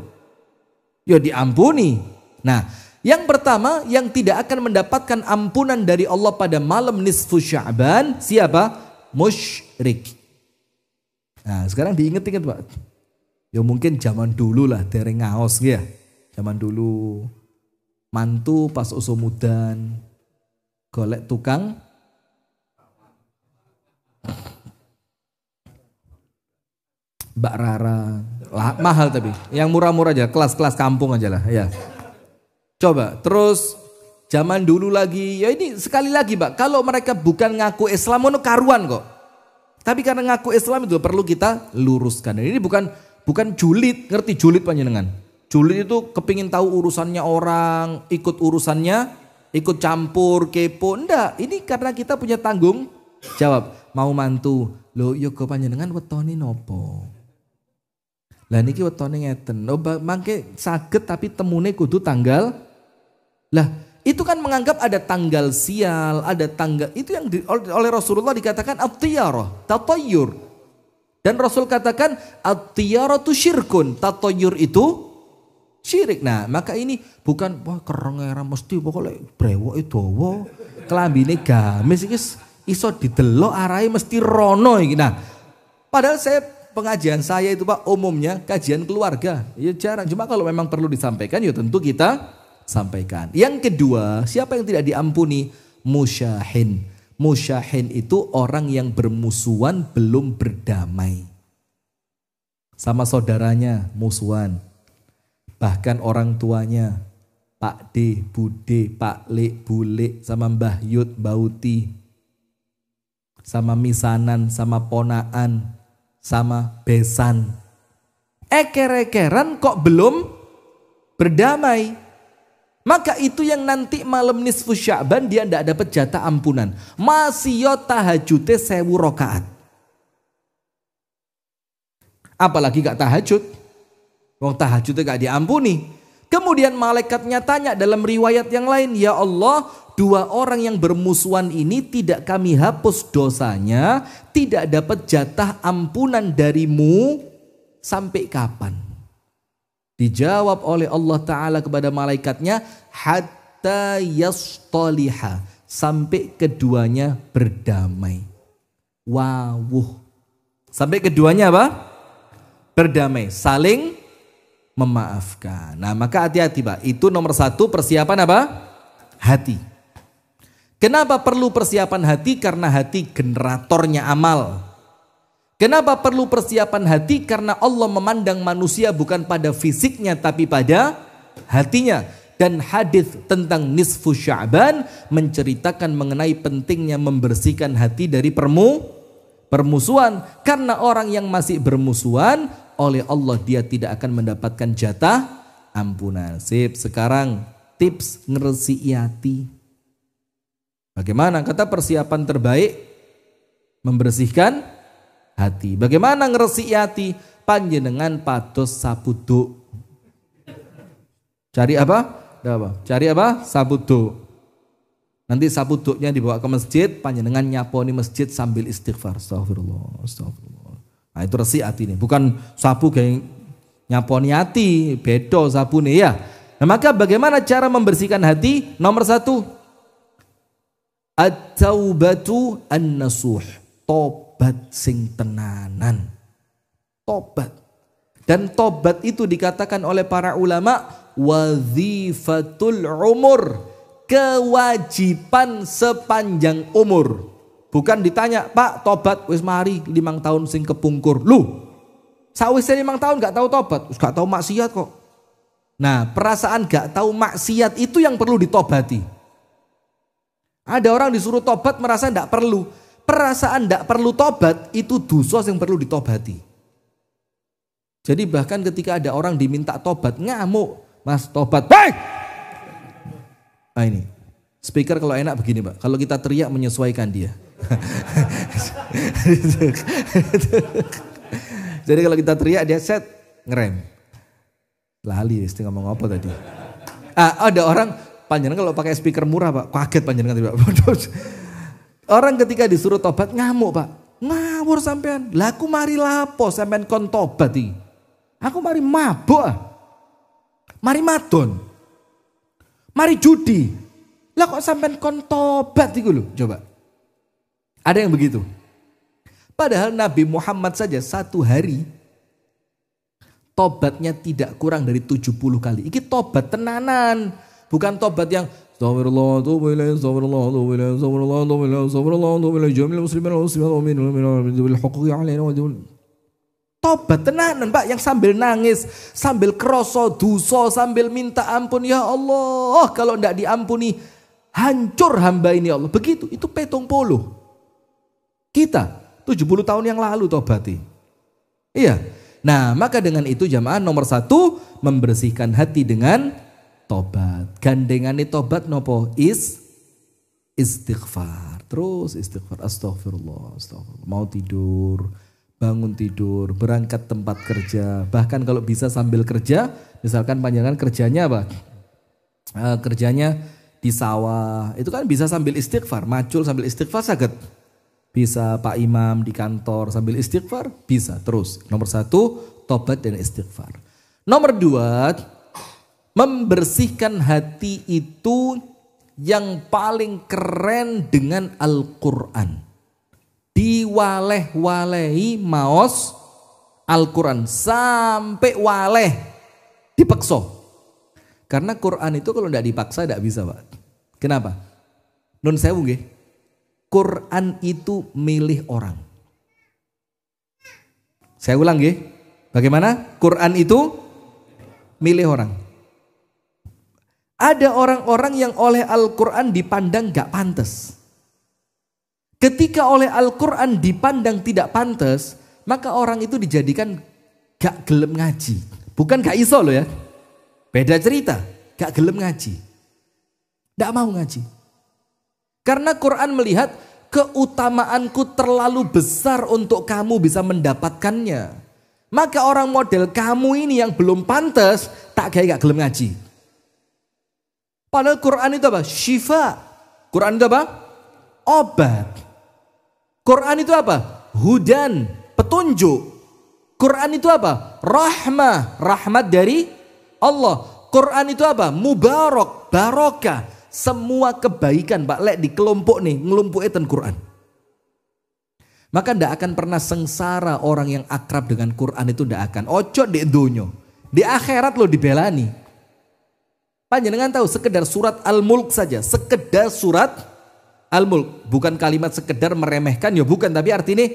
Ya diampuni. Nah, yang pertama yang tidak akan mendapatkan ampunan dari Allah pada malam nisfu Sya'ban, siapa? Musyrik. Nah, sekarang diingat-ingat Pak. Ya mungkin zaman dulu lah, dereng ngaos ya. Zaman dulu mantu pas usumudan golek tukang Mbak Rara. Mahal tapi, yang murah-murah aja, kelas-kelas kampung aja lah ya. Coba, terus zaman dulu lagi, ya ini sekali lagi Pak, kalau mereka bukan ngaku Islam, itu karuan kok. Tapi karena ngaku Islam itu perlu kita luruskan. Ini bukan julid, ngerti julid panjenengan? Julid itu kepingin tahu urusannya orang, ikut urusannya, ikut campur, kepo. Enggak, ini karena kita punya tanggung jawab. Mau mantu, lo yo ke panjenengan wetone nopo? Lah niki wetone ngeten. Oh, mangke saged tapi temune kudu tanggal. Lah, itu kan menganggap ada tanggal sial, ada tanggal, itu yang oleh Rasulullah dikatakan at-tiyarah, tatayyur. Dan Rasul katakan at-tiyaratu syirkun, tatayyur itu syirik. Nah, maka ini bukan wah kerengera mesti pokoknya brewoke dawa, kelambine gamis iki iso didelok arahe mesti rono iki. Nah, padahal pengajian saya itu Pak umumnya kajian keluarga. Ya jarang, cuma kalau memang perlu disampaikan ya tentu kita sampaikan. Yang kedua, siapa yang tidak diampuni? Musyahin. Musyahin itu orang yang bermusuhan belum berdamai. Sama saudaranya musuhan. Bahkan orang tuanya. Pak D, Bude, Pak Le, Bule, sama Mbah Yud, Bauti. Sama misanan, sama ponaan, sama besan. Eker-ekeran kok belum berdamai. Maka itu yang nanti malam nisfu Sya'ban dia tidak dapat jatah ampunan. Masih yo tahajudnya 1000 rakaat. Apalagi gak tahajud. Wong tahajudnya gak diampuni. Kemudian malaikatnya tanya dalam riwayat yang lain. Ya Allah, 2 orang yang bermusuhan ini tidak kami hapus dosanya. Tidak dapat jatah ampunan darimu. Sampai kapan? Dijawab oleh Allah Ta'ala kepada malaikatnya, hatta yastaliha, sampai keduanya berdamai. Wawuh. Sampai keduanya apa? Berdamai, saling memaafkan. Nah, maka hati-hati Pak, itu nomor 1 persiapan apa? Hati. Kenapa perlu persiapan hati? Karena hati generatornya amal. Kenapa perlu persiapan hati? Karena Allah memandang manusia bukan pada fisiknya tapi pada hatinya. Dan hadis tentang nisfu Sya'ban menceritakan mengenai pentingnya membersihkan hati dari permusuhan. Karena orang yang masih bermusuhan, oleh Allah dia tidak akan mendapatkan jatah ampunan. Sip, sekarang tips ngeresi hati. Bagaimana? Kata persiapan terbaik membersihkan hati. Bagaimana ngeresi hati? Panjenengan pados sabuduk. Cari apa? Cari apa? Sabuduk. Nanti sabuduknya dibawa ke masjid, panjenengan nyaponi masjid sambil istighfar. Astagfirullah, astagfirullah. Nah, itu resi hati ini. Bukan sabu kayak nyaponi hati, bedo sabune ya. Nah, maka bagaimana cara membersihkan hati? Nomor 1, at-taubatu an-nasuh. Tobat sing tenanan. Tobat. Dan tobat itu dikatakan oleh para ulama wazifatul umur, kewajiban sepanjang umur. Bukan ditanya, Pak tobat wis mari 5 tahun sing kepungkur. Lu, sawisnya 5 tahun gak tahu tobat, gak tahu maksiat kok. Nah perasaan gak tahu maksiat itu yang perlu ditobati. Ada orang disuruh tobat merasa gak perlu. Perasaan gak perlu tobat itu dosa yang perlu ditobati. Jadi bahkan ketika ada orang diminta tobat ngamuk. Mas tobat, baik. Nah ini, speaker kalau enak begini Pak. Kalau kita teriak menyesuaikan dia. Jadi kalau kita teriak dia set ngerem. Lali isti ngomong apa tadi. Ada orang panjenengan kalau pakai speaker murah Pak, kaget panjenengan tiba. Orang ketika disuruh tobat ngamuk Pak. Ngawur sampean. Lah aku mari lapo sampean kon tobat iki. Aku mari mabuk. Mari madon. Mari judi. Lah kok sampean kon tobat iku lho, coba. Ada yang begitu. Padahal Nabi Muhammad saja 1 hari tobatnya tidak kurang dari 70 kali. Iki tobat tenanan, bukan tobat yang astagfirullah tubu ilaih, astagfirullah tubu ilaih, astagfirullah tubu ilaih, astagfirullah tubu ilaih, jamil muslimin wa muslimat wa minal bil huquqi alaina wa dul. Tobat tenanan Pak, yang sambil nangis, sambil kroso dosa, sambil minta ampun, ya Allah, kalau enggak diampuni hancur hamba ini ya Allah. Begitu, itu petong puluh. Kita 70 tahun yang lalu tobati. Iya. Nah maka dengan itu jamaah nomor 1 membersihkan hati dengan tobat. Gandengane tobat nopo istighfar. Terus istighfar. Astagfirullah, astagfirullah. Mau tidur, bangun tidur, berangkat tempat kerja. Bahkan kalau bisa sambil kerja, misalkan panjangan kerjanya apa? Kerjanya di sawah. Itu kan bisa sambil istighfar. Macul sambil istighfar saged. Bisa Pak Imam di kantor sambil istighfar, bisa terus. Nomor 1, tobat dan istighfar. Nomor 2, membersihkan hati itu yang paling keren dengan Al-Quran. Diwaleh-walehi maos Al-Quran sampai waleh dipaksa. Karena Quran itu kalau tidak dipaksa tidak bisa Pak. Kenapa? Nun sewu nggih. Quran itu milih orang. Saya ulang ya. Bagaimana? Quran itu milih orang. Ada orang-orang yang oleh Al-Quran dipandang gak pantas. Ketika oleh Al-Quran dipandang tidak pantas, maka orang itu dijadikan gak gelem ngaji. Bukan gak iso loh ya. Beda cerita. Gak gelem ngaji. Gak mau ngaji. Karena Quran melihat keutamaanku terlalu besar untuk kamu bisa mendapatkannya. Maka orang model kamu ini yang belum pantas tak kayak gak gelem ngaji. Padahal Quran itu apa? Syifa. Quran itu apa? Obat. Quran itu apa? Hudan, petunjuk. Quran itu apa? Rahmah, rahmat dari Allah. Quran itu apa? Mubarak, barokah. Semua kebaikan Pak lek di kelompok nih ngelumpukin Quran. Maka ndak akan pernah sengsara orang yang akrab dengan Quran itu ndak akan. Ojo di dunia, di akhirat lo dibelani. Panjenengan tahu sekedar surat Al-Mulk saja, sekedar surat Al-Mulk, bukan kalimat sekedar meremehkan ya bukan, tapi artinya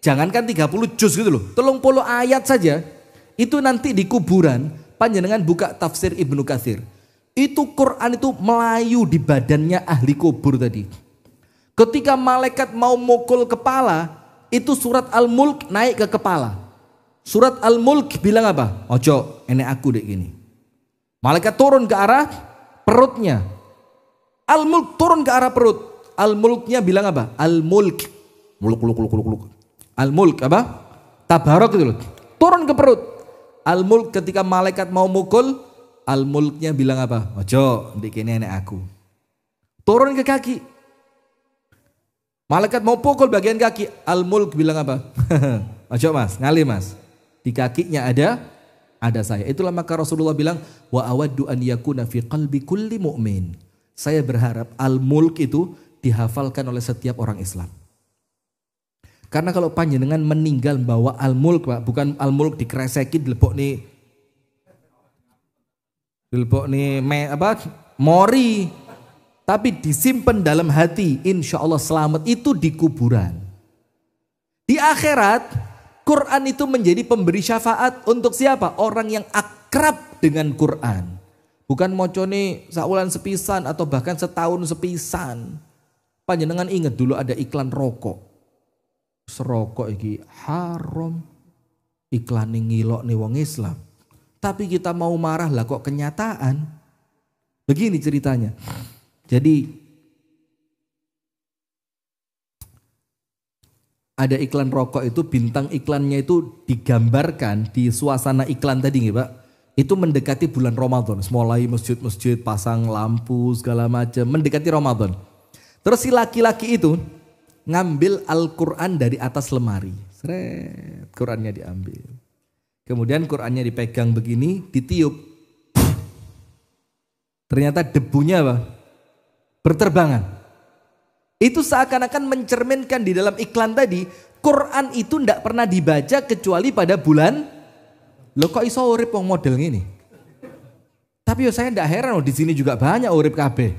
jangankan 30 juz gitu loh, 30 ayat saja. Itu nanti di kuburan panjenengan buka tafsir Ibnu Katsir. Itu Quran itu melayu di badannya ahli kubur tadi. Ketika malaikat mau mukul kepala, itu surat Al-Mulk naik ke kepala. Surat Al-Mulk bilang apa? Ojo, enek aku dek gini. Malaikat turun ke arah perutnya. Al-Mulk turun ke arah perut. Al-Mulknya bilang apa? Al-Mulk. Muluk. Al-Mulk apa? Tabarok itu loh. Turun ke perut. Al-Mulk ketika malaikat mau mukul, Al-Mulknya bilang apa? Ojo, dikini enek aku. Turun ke kaki. Malaikat mau pukul bagian kaki. Al-Mulk bilang apa? Ojo mas, ngali mas. Di kakinya ada saya. Itulah maka Rasulullah bilang, wa awaddu an yakuna fi qalbi kulli mu'min. Saya berharap Al-Mulk itu dihafalkan oleh setiap orang Islam. Karena kalau panjenengan meninggal bawa Al-Mulk, Pak, bukan Al-Mulk dikresekin dilebok nih mori. tapi disimpan dalam hati, insya Allah selamat, itu di kuburan. Di akhirat, Quran itu menjadi pemberi syafaat untuk siapa? Orang yang akrab dengan Quran. Bukan mocone saulan sepisan atau bahkan setahun sepisan. Panjenengan ingat dulu ada iklan rokok. Serokok iki haram. Iklan ngilok nih wong Islam. Tapi kita mau marah lah kok kenyataan. Begini ceritanya. Jadi ada iklan rokok itu, bintang iklannya itu digambarkan di suasana iklan tadi nih Pak. Itu mendekati bulan Ramadan. Mulai masjid-masjid pasang lampu segala macam, mendekati Ramadan. Terus si laki-laki itu ngambil Al-Quran dari atas lemari. Seret, Qurannya diambil. Kemudian Qurannya dipegang begini, ditiup. Ternyata debunya apa? Berterbangan. Itu seakan-akan mencerminkan di dalam iklan tadi, Quran itu tidak pernah dibaca kecuali pada bulan. Loh kok iso urip wong model gini? Tapi saya tidak heran, di sini juga banyak urip kabeh.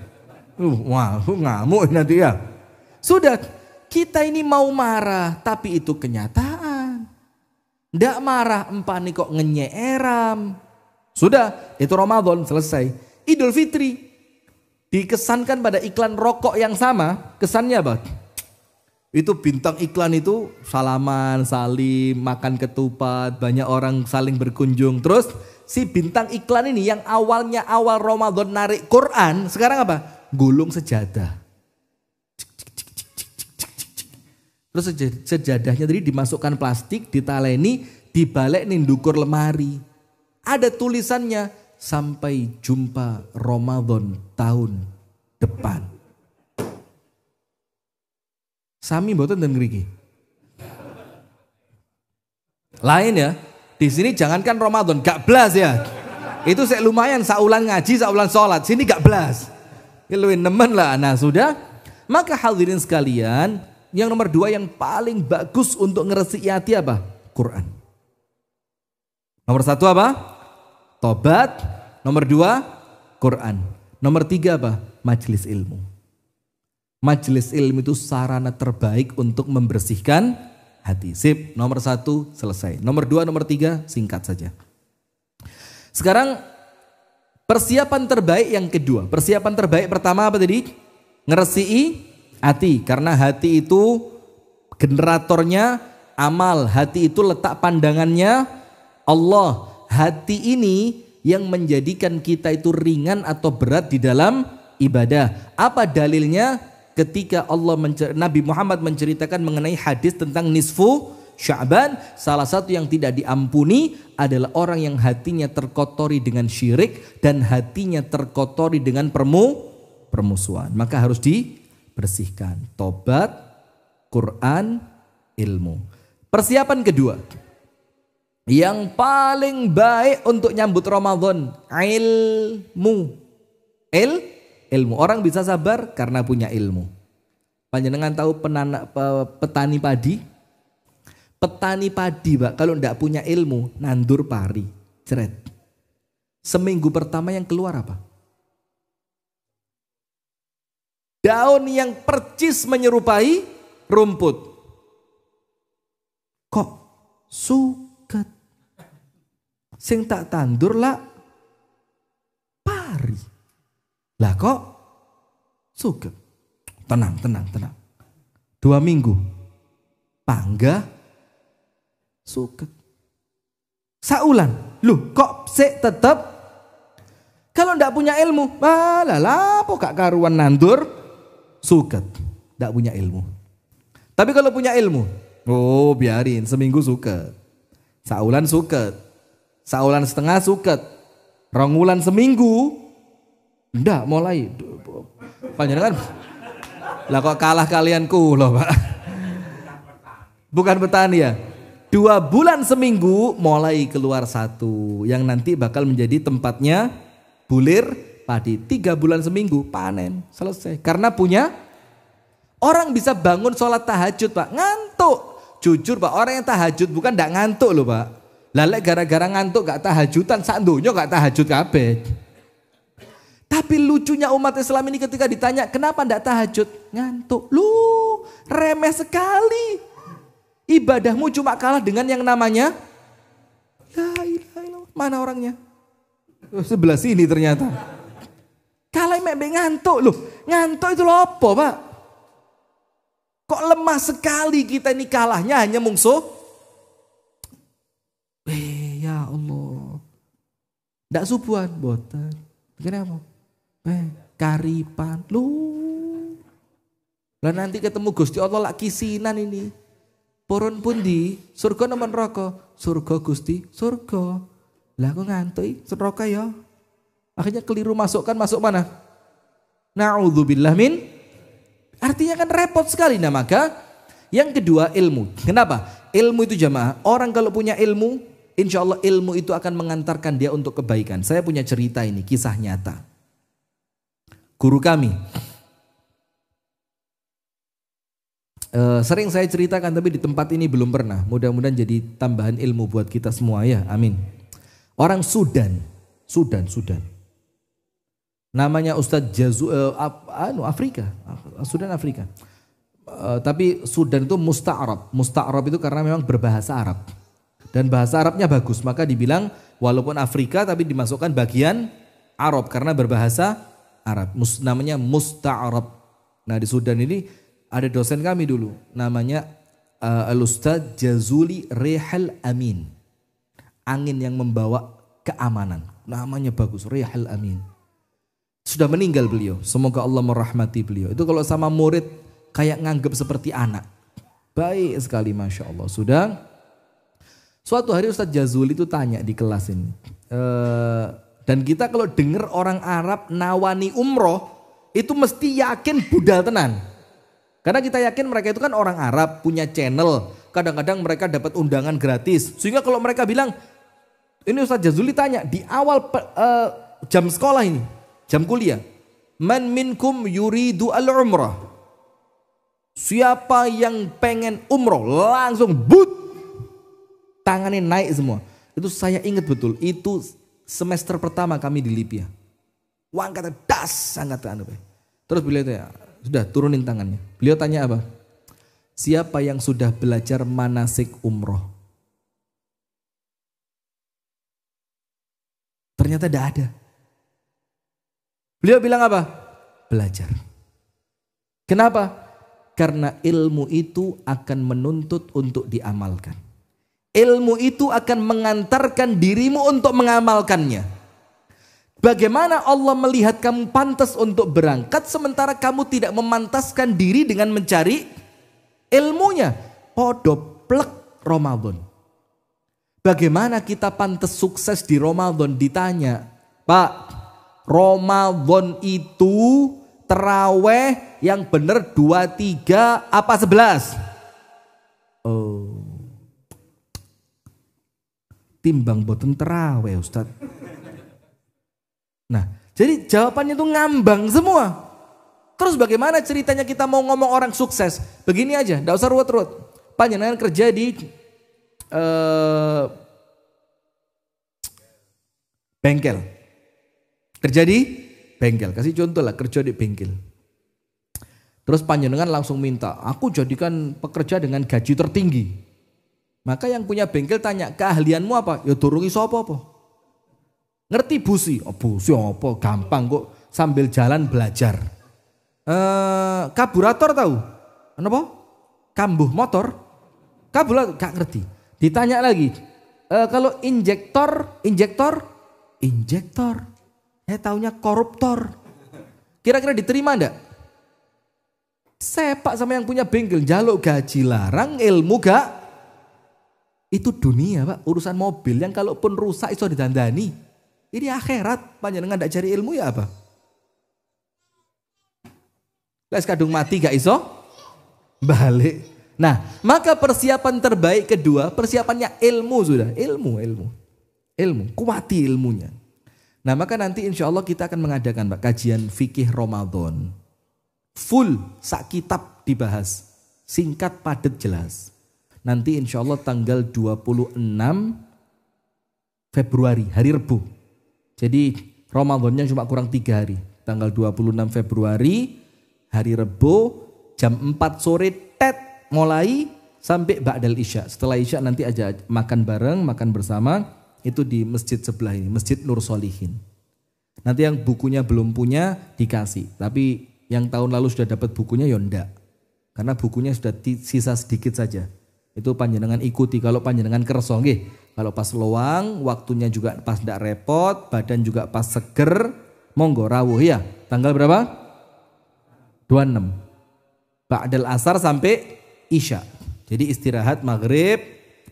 Wah, ngamuk nanti ya. Sudah, kita ini mau marah, tapi itu kenyataan. Tidak marah, empani kok ngenyeram. Sudah, itu Ramadan selesai. Idul Fitri dikesankan pada iklan rokok yang sama, kesannya apa? Itu bintang iklan itu salaman, salim, makan ketupat, banyak orang saling berkunjung. Terus si bintang iklan ini yang awalnya awal Ramadan narik Quran, sekarang apa? Gulung sejadah. Terus sejadahnya tadi dimasukkan plastik, ditaleni, dibalik nih dukur lemari. Ada tulisannya, sampai jumpa Ramadan tahun depan. Sami mboten dan ngriki. Lain ya, di sini jangankan Ramadan, gak blas ya. Itu saya lumayan saulan ngaji, saulan sholat. Sini gak blas. Luwih nemen lah. Nah sudah, maka hadirin sekalian, yang nomor 2 yang paling bagus untuk ngeresi hati apa? Quran. Nomor 1 apa? Tobat. Nomor 2, Quran. Nomor 3 apa? Majelis ilmu. Majelis ilmu itu sarana terbaik untuk membersihkan hati. Sip, nomor 1 selesai. Nomor 2, nomor 3 singkat saja. Sekarang persiapan terbaik yang kedua. Persiapan terbaik pertama apa tadi? Ngeresii hati. Karena hati itu generatornya amal. Hati itu letak pandangannya Allah. Hati ini yang menjadikan kita itu ringan atau berat di dalam ibadah. Apa dalilnya? Ketika Nabi Muhammad menceritakan mengenai hadis tentang nisfu Sya'ban, salah satu yang tidak diampuni adalah orang yang hatinya terkotori dengan syirik dan hatinya terkotori dengan permusuhan. Maka harus dibersihkan. Tobat, Quran, ilmu. Persiapan kedua, yang paling baik untuk nyambut Ramadan, ilmu. Ilmu. Orang bisa sabar karena punya ilmu. Panjenengan tahu petani padi? Petani padi, Pak, kalau tidak punya ilmu, nandur pari, ceret. Seminggu pertama yang keluar apa? Daun yang percis menyerupai rumput. Kok suket? Sing tak tandur lah pari. Lah kok suket? Tenang. 2 minggu panggah suket. Saulan, loh kok sik tetep? Kalau ndak punya ilmu, lah apa gak karuan nandur suket? Ndak punya ilmu. Tapi kalau punya ilmu, oh biarin seminggu suket, saulan suket, saulan setengah suket, 2 wulan seminggu, ndak mulai. Panjenengan lah kok kalah kalianku loh Pak. Bukan petani ya. 2 bulan seminggu mulai keluar satu yang nanti bakal menjadi tempatnya bulir padi. 3 bulan seminggu panen selesai. Karena punya, orang bisa bangun sholat tahajud Pak, ngantuk. Jujur Pak, orang yang tahajud bukan ndak ngantuk loh Pak. Lalek gara-gara ngantuk gak tahajudan, sak donya gak tahajud kabeh. Tapi lucunya umat Islam ini ketika ditanya kenapa tidak tahajud? Ngantuk. Lu remeh sekali. Ibadahmu cuma kalah dengan yang namanya la ilaha illallah. Mana orangnya? Sebelah sini ternyata. Kalah mek ngantuk loh. Ngantuk itu loh apa, Pak? Kok lemah sekali kita ini kalahnya hanya mungsuh? Ya Allah. Ndak subuhan boten. Kenapa? Karipan. Lu. Lah nanti ketemu Gusti Allah lak kisinan ini. Purun pundi? Surga napa neraka? Surga Gusti, surga. Lah aku ngantuk neraka ya. Akhirnya keliru masukkan masuk mana? Na'udzubillah min. Artinya kan repot sekali. Nah maka yang kedua ilmu. Kenapa? Ilmu itu jamaah. Orang kalau punya ilmu, insya Allah ilmu itu akan mengantarkan dia untuk kebaikan. Saya punya cerita ini, kisah nyata. Guru kami. Sering saya ceritakan tapi di tempat ini belum pernah. Mudah-mudahan jadi tambahan ilmu buat kita semua ya. Amin. Orang Sudan. Namanya Ustadz Afrika. Sudan Afrika. Tapi Sudan itu musta'arab. Musta'arab itu karena memang berbahasa Arab. Dan bahasa Arabnya bagus. Maka dibilang walaupun Afrika tapi dimasukkan bagian Arab. Karena berbahasa Arab. Namanya musta'arab. Nah di Sudan ini ada dosen kami dulu. Namanya Al-Ustadz Jazuli Rehal Amin. Angin yang membawa keamanan. Namanya bagus. Rehal Amin. Sudah meninggal beliau. Semoga Allah merahmati beliau. Itu kalau sama murid kayak nganggep seperti anak. Baik sekali Masya Allah. Sudah. Suatu hari Ustadz Jazuli itu tanya di kelas ini. Dan kita kalau dengar orang Arab nawani umroh. Itu mesti yakin budal tenan. Karena kita yakin mereka itu kan orang Arab. Punya channel. Kadang-kadang mereka dapat undangan gratis. Sehingga kalau mereka bilang. Ini Ustadz Jazuli tanya. Di awal jam sekolah ini. Jam kuliah. Man minkum yuridu al-umrah. Siapa yang pengen umroh langsung but. Tangannya naik semua. Itu saya ingat betul. Itu semester pertama kami di Libya. Wang kata das sangat anu. Terus beliau tanya, sudah turunin tangannya. Beliau tanya apa? Siapa yang sudah belajar manasik umroh? Ternyata tidak ada. Beliau bilang apa? Belajar. Kenapa? Karena ilmu itu akan menuntut untuk diamalkan. Ilmu itu akan mengantarkan dirimu untuk mengamalkannya. Bagaimana Allah melihat kamu pantas untuk berangkat sementara kamu tidak memantaskan diri dengan mencari ilmunya? Podo plek Ramadan. Bagaimana kita pantas sukses di Ramadan? Ditanya, Pak, Ramadan itu terawih yang benar 23 apa 11? Oh. Timbang boten terawih Ustaz. Nah, jadi jawabannya itu ngambang semua. Terus bagaimana ceritanya kita mau ngomong orang sukses? Begini aja, enggak usah ruwet-ruwet. Panjenengan kerja di bengkel. Kerja di bengkel, kasih contoh lah kerja di bengkel. Terus panjenengan langsung minta, aku jadikan pekerja dengan gaji tertinggi. Maka yang punya bengkel tanya, keahlianmu apa? Ya durung iso apa-apa. Ngerti busi? Oh, busi apa? Gampang kok sambil jalan belajar. Karburator tahu? Apa? Kambuh motor? Karburator gak ngerti. Ditanya lagi, kalau injektor? Taunya koruptor. Kira-kira diterima enggak? Sepak sama yang punya bengkel, jaluk gaji larang, ilmu gak? Itu dunia Pak, urusan mobil yang kalaupun rusak iso didandani. Ini akhirat, panjenengan enggak cari ilmu ya apa? Les kadung mati gak iso balik. Nah, maka persiapan terbaik kedua, persiapannya ilmu sudah, ilmu, kuati ilmunya. Nah maka nanti insya Allah kita akan mengadakan Pak, kajian fikih Ramadan. Full, sak kitab dibahas. Singkat, padat, jelas. Nanti insya Allah tanggal 26 Februari, hari Rebu. Jadi Ramadannya cuma kurang 3 hari. Tanggal 26 Februari, hari Rebo, jam 4 sore tet mulai sampai ba'dal isya. Setelah isya nanti aja makan bareng, makan bersama. Itu di masjid sebelah ini, Masjid Nur Solihin. Nanti yang bukunya belum punya dikasih. Tapi yang tahun lalu sudah dapat bukunya ya enggak. Karena bukunya sudah sisa sedikit saja. Itu panjenengan ikuti kalau panjenengan kerso nggih. Kalau pas luang, waktunya juga pas ndak repot, badan juga pas seger, monggo rawuh ya. Tanggal berapa? 26. Ba'dal asar sampai isya. Jadi istirahat maghrib,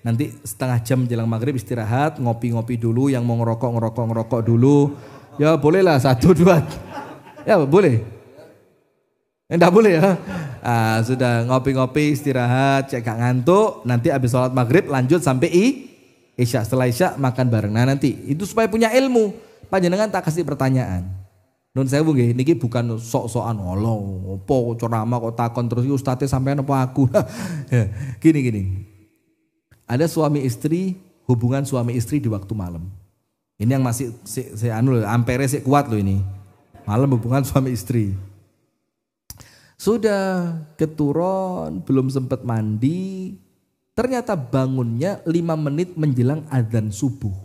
nanti setengah jam jelang maghrib istirahat, ngopi-ngopi dulu, yang mau ngerokok dulu. Ya bolehlah 1-2. Ya boleh. Enggak boleh ya. Sudah ngopi-ngopi istirahat, cek gak ngantuk, nanti habis sholat maghrib lanjut sampai isya. Setelah isya makan bareng. Nah nanti itu supaya punya ilmu. Panjenengan tak kasih pertanyaan. Nun sewu nggih, niki bukan sok-sokan ngolong, opo ceramah kok takon terus ustadz sampean apa aku. Gini. Ada suami istri, hubungan suami istri di waktu malam. Ini yang masih ampere sih kuat loh ini. Malam hubungan suami istri. Sudah keturun, belum sempat mandi, ternyata bangunnya 5 menit menjelang adzan subuh.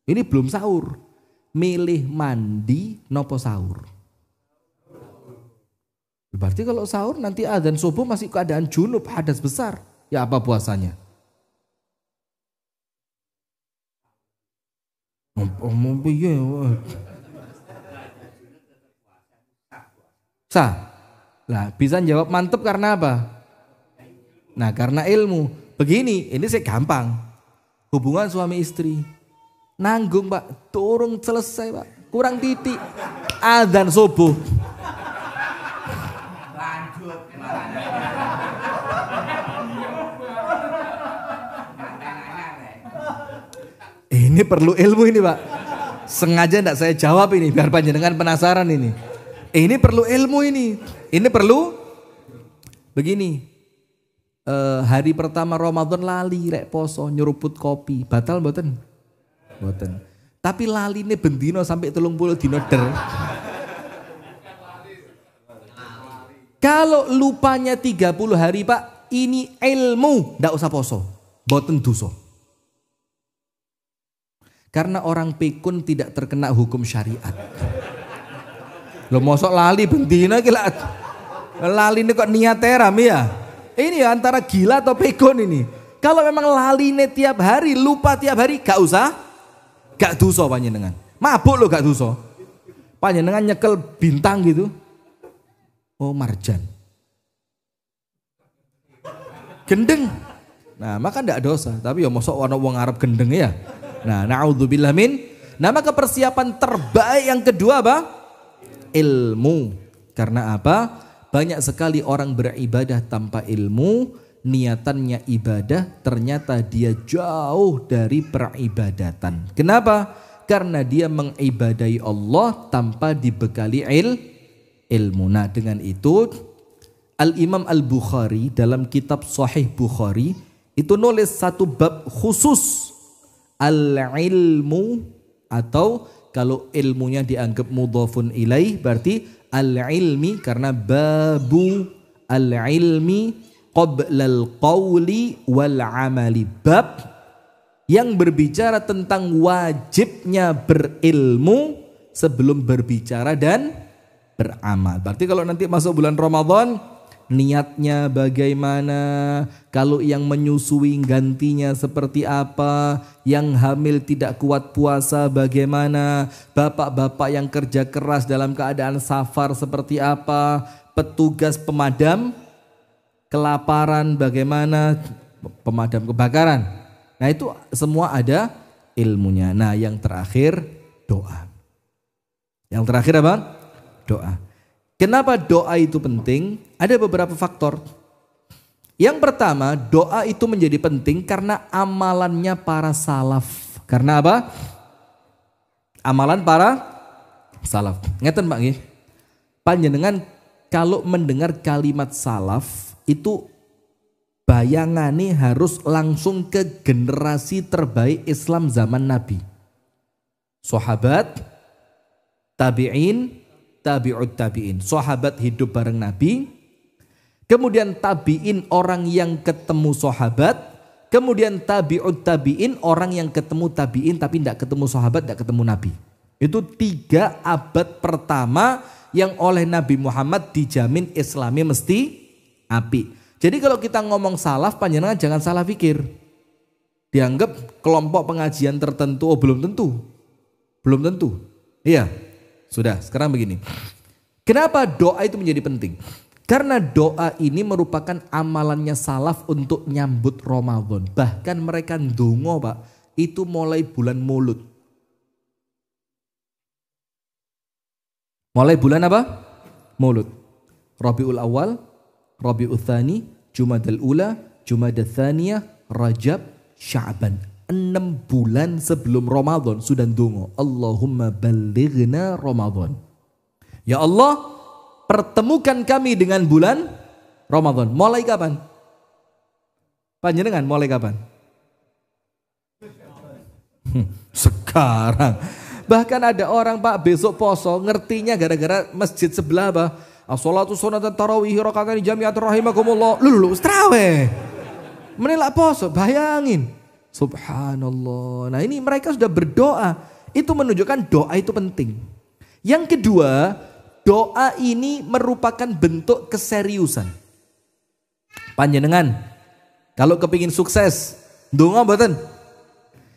Ini belum sahur, milih mandi nopo sahur. Berarti kalau sahur nanti adzan subuh masih keadaan junub, hadas besar. Ya apa puasanya? Sah. Nah, bisa jawab mantep karena apa? Nah, karena ilmu. Begini, ini saya gampang. Hubungan suami istri. Nanggung, Pak. Turung selesai, Pak. Kurang titik. Adzan subuh. Lanjut. Ini perlu ilmu ini, Pak. Sengaja enggak saya jawab ini biar panjenengan penasaran ini. Ini perlu ilmu ini. Ini perlu begini. Hari pertama Ramadan lali rek poso nyeruput kopi. Batal mboten? Mboten. Tapi lali ini bendino sampai 30 dino der. Kalau lupanya 30 hari, Pak, ini ilmu, ndak usah poso. Mboten dosa. Karena orang pikun tidak terkena hukum syariat. Lo mosok lali bendina gila. Lali ini kok niat teram ya. Ini antara gila atau pikun ini. Kalau memang lali ini tiap hari, lupa tiap hari, gak usah. Gak dosa panjenengan. Mabuk lo gak dosa. Panjenengan nyekel bintang gitu. Oh marjan. Gendeng. Nah maka ndak dosa. Tapi ya mosok warna wong Arab gendeng ya. Nah na'udzubillah min. Nah maka persiapan terbaik yang kedua apa? Ilmu. Karena apa? Banyak sekali orang beribadah tanpa ilmu, niatannya ibadah, ternyata dia jauh dari peribadatan. Kenapa? Karena dia mengibadahi Allah tanpa dibekali ilmu. Nah dengan itu Al-Imam Al-Bukhari dalam kitab Sahih Bukhari itu nulis satu bab khusus al-ilmu, atau kalau ilmunya dianggap mudhafun ilaih berarti al-ilmi, karena babu al-ilmi qabla al-qawli wal-amali, bab yang berbicara tentang wajibnya berilmu sebelum berbicara dan beramal. Berarti kalau nanti masuk bulan Ramadan, niatnya bagaimana, kalau yang menyusui gantinya seperti apa, yang hamil tidak kuat puasa bagaimana, bapak-bapak yang kerja keras dalam keadaan safar seperti apa, petugas pemadam kelaparan bagaimana, pemadam kebakaran. Nah itu semua ada ilmunya. Nah yang terakhir doa. Yang terakhir apa? Doa. Kenapa doa itu penting? Ada beberapa faktor. Yang pertama, doa itu menjadi penting karena amalannya para salaf. Karena apa? Amalan para salaf. Ngeten Pak nggih. Panjenengan kalau mendengar kalimat salaf itu bayangane harus langsung ke generasi terbaik Islam zaman Nabi. Sahabat, tabi'in, tabi'ut tabi'in. Sahabat hidup bareng Nabi. Kemudian tabi'in orang yang ketemu sahabat. Kemudian tabi'ut tabi'in orang yang ketemu tabi'in tapi tidak ketemu sahabat, tidak ketemu Nabi. Itu 3 abad pertama yang oleh Nabi Muhammad dijamin Islami mesti api. Jadi kalau kita ngomong salaf, panjenengan jangan salah pikir. Dianggap kelompok pengajian tertentu, oh belum tentu. Belum tentu. Iya, sudah sekarang begini. Kenapa doa itu menjadi penting? Karena doa ini merupakan amalannya salaf untuk nyambut Ramadan. Bahkan mereka ndonga Pak, itu mulai bulan Maulud. Mulai bulan apa? Maulud. Rabiul Awal, Rabiul Tsani, Jumadal Ula, Jumadal Tsaniyah, Rajab, Sya'ban. 6 bulan sebelum Ramadan sudah ndonga. Allahumma ballighna Ramadan. Ya Allah, pertemukan kami dengan bulan Ramadan. Mulai kapan? Panjenengan mulai kapan? Sekarang. Bahkan ada orang Pak besok poso ngertinya gara-gara masjid sebelah apa? As-sholatu sunatan tarawih rakaatan jami'atur rahimakumullah. Lulu traweh. Menilak poso, bayangin. Subhanallah. Nah ini mereka sudah berdoa. Itu menunjukkan doa itu penting. Yang kedua, doa ini merupakan bentuk keseriusan. Panjenengan, kalau kepingin sukses, ndonga mboten?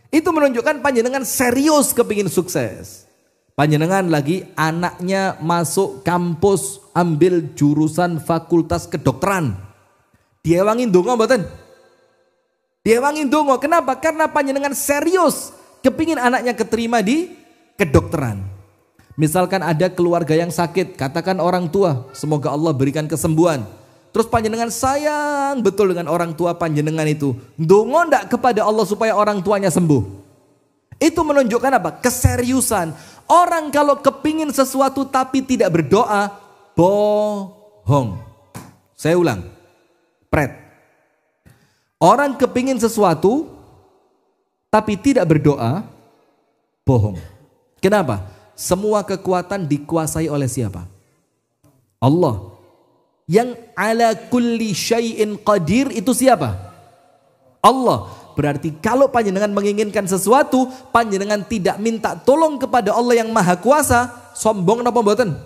Itu menunjukkan panjenengan serius kepingin sukses. Panjenengan lagi anaknya masuk kampus ambil jurusan fakultas kedokteran. Diewangin ndonga mboten? Diewangin ndonga. Kenapa? Karena panjenengan serius kepingin anaknya keterima di kedokteran. Misalkan ada keluarga yang sakit, katakan orang tua, semoga Allah berikan kesembuhan. Terus panjenengan sayang betul dengan orang tua panjenengan itu. Ndonga ndak kepada Allah supaya orang tuanya sembuh. Itu menunjukkan apa? Keseriusan. Orang kalau kepingin sesuatu tapi tidak berdoa, bohong. Saya ulang. Pret. Orang kepingin sesuatu tapi tidak berdoa, bohong. Kenapa? Semua kekuatan dikuasai oleh siapa? Allah. Yang ala kulli syai'in qadir itu siapa? Allah. Berarti kalau panjenengan menginginkan sesuatu, panjenengan tidak minta tolong kepada Allah yang maha kuasa, sombong napa mboten?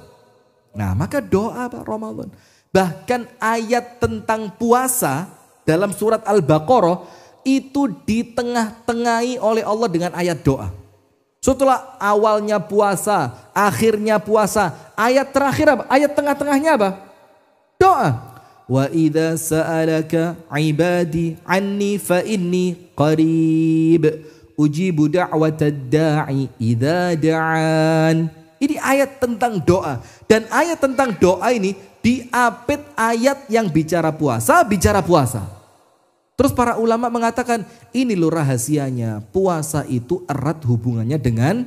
Nah maka doa Pak Ramadan. Bahkan ayat tentang puasa dalam surat Al-Baqarah itu ditengah-tengahi oleh Allah dengan ayat doa. Setelah awalnya puasa, akhirnya puasa, ayat terakhir apa? Ayat tengah-tengahnya apa? Doa. Wa idza sa'alaka 'ibadi 'anni fa inni qarib ujibu da'watad da'i idza da'an. Ini ayat tentang doa, dan ayat tentang doa ini diapit ayat yang bicara puasa. Terus para ulama mengatakan ini loh rahasianya, puasa itu erat hubungannya dengan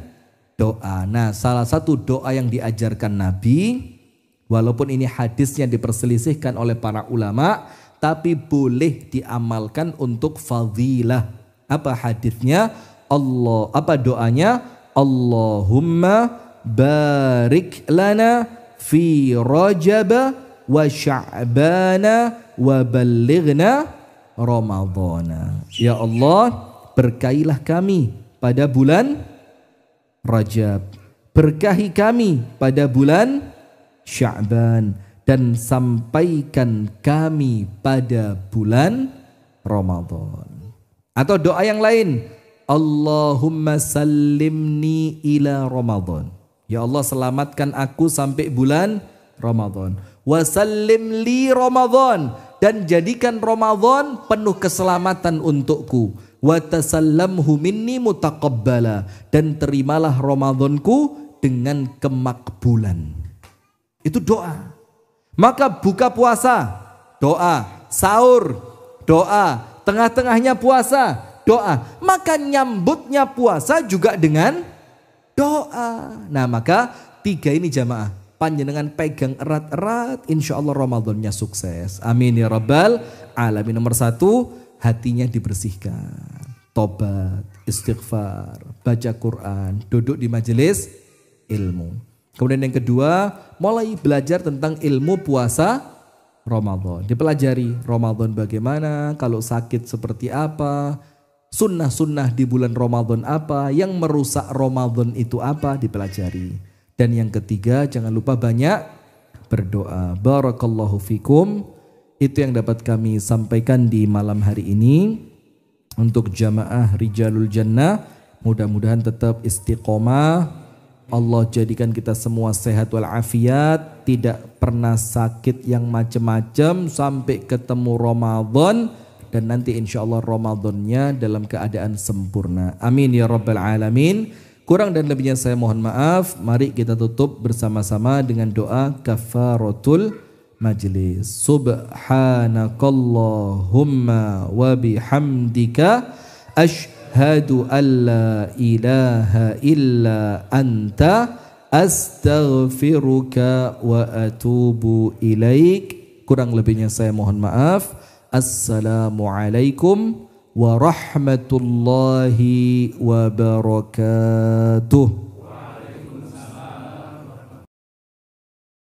doa. Nah, salah satu doa yang diajarkan Nabi, walaupun ini hadisnya diperselisihkan oleh para ulama, tapi boleh diamalkan untuk fadilah. Apa hadisnya? Apa doanya? Allahumma barik lana fi Rajab wa Sya'bana wa ballighna Ramadhana. Ya Allah, berkailah kami pada bulan Rajab, berkahi kami pada bulan Sya'ban, dan sampaikan kami pada bulan Ramadan. Atau doa yang lain, Allahumma sallimni ila Ramadan. Ya Allah, selamatkan aku sampai bulan Ramadan. Wa sallim li Ramadan, dan jadikan Ramadan penuh keselamatan untukku. Wa tasallamhu minni mutaqabbala, dan terimalah Ramadanku dengan kemakbulan. Itu doa. Maka buka puasa, doa. Sahur, doa. Tengah-tengahnya puasa, doa. Maka nyambutnya puasa juga dengan doa. Nah maka 3 ini jamaah, panjenengan pegang erat-erat, insya Allah Ramadannya sukses. Amin ya rabbal alamin. Nomor 1, hatinya dibersihkan. Tobat, istighfar, baca Quran, duduk di majelis ilmu. Kemudian yang kedua, mulai belajar tentang ilmu puasa Ramadan. Dipelajari Ramadan bagaimana, kalau sakit seperti apa, sunnah-sunnah di bulan Ramadan apa, yang merusak Ramadan itu apa, dipelajari. Dan yang ketiga, jangan lupa banyak berdoa. Barakallahu fikum. Itu yang dapat kami sampaikan di malam hari ini. Untuk jamaah Rijalul Jannah, mudah-mudahan tetap istiqomah. Allah jadikan kita semua sehat walafiat, tidak pernah sakit yang macam-macam sampai ketemu Ramadan, dan nanti insya Allah Ramadannya dalam keadaan sempurna. Amin ya rabbal alamin. Kurang dan lebihnya saya mohon maaf. Mari kita tutup bersama-sama dengan doa kafaratul majlis. Subhanakallahumma wa bihamdika asyhadu an la ilaha illa anta astaghfiruka wa atubu ilaik. Kurang lebihnya saya mohon maaf. Assalamualaikum warahmatullahi wabarakatuh.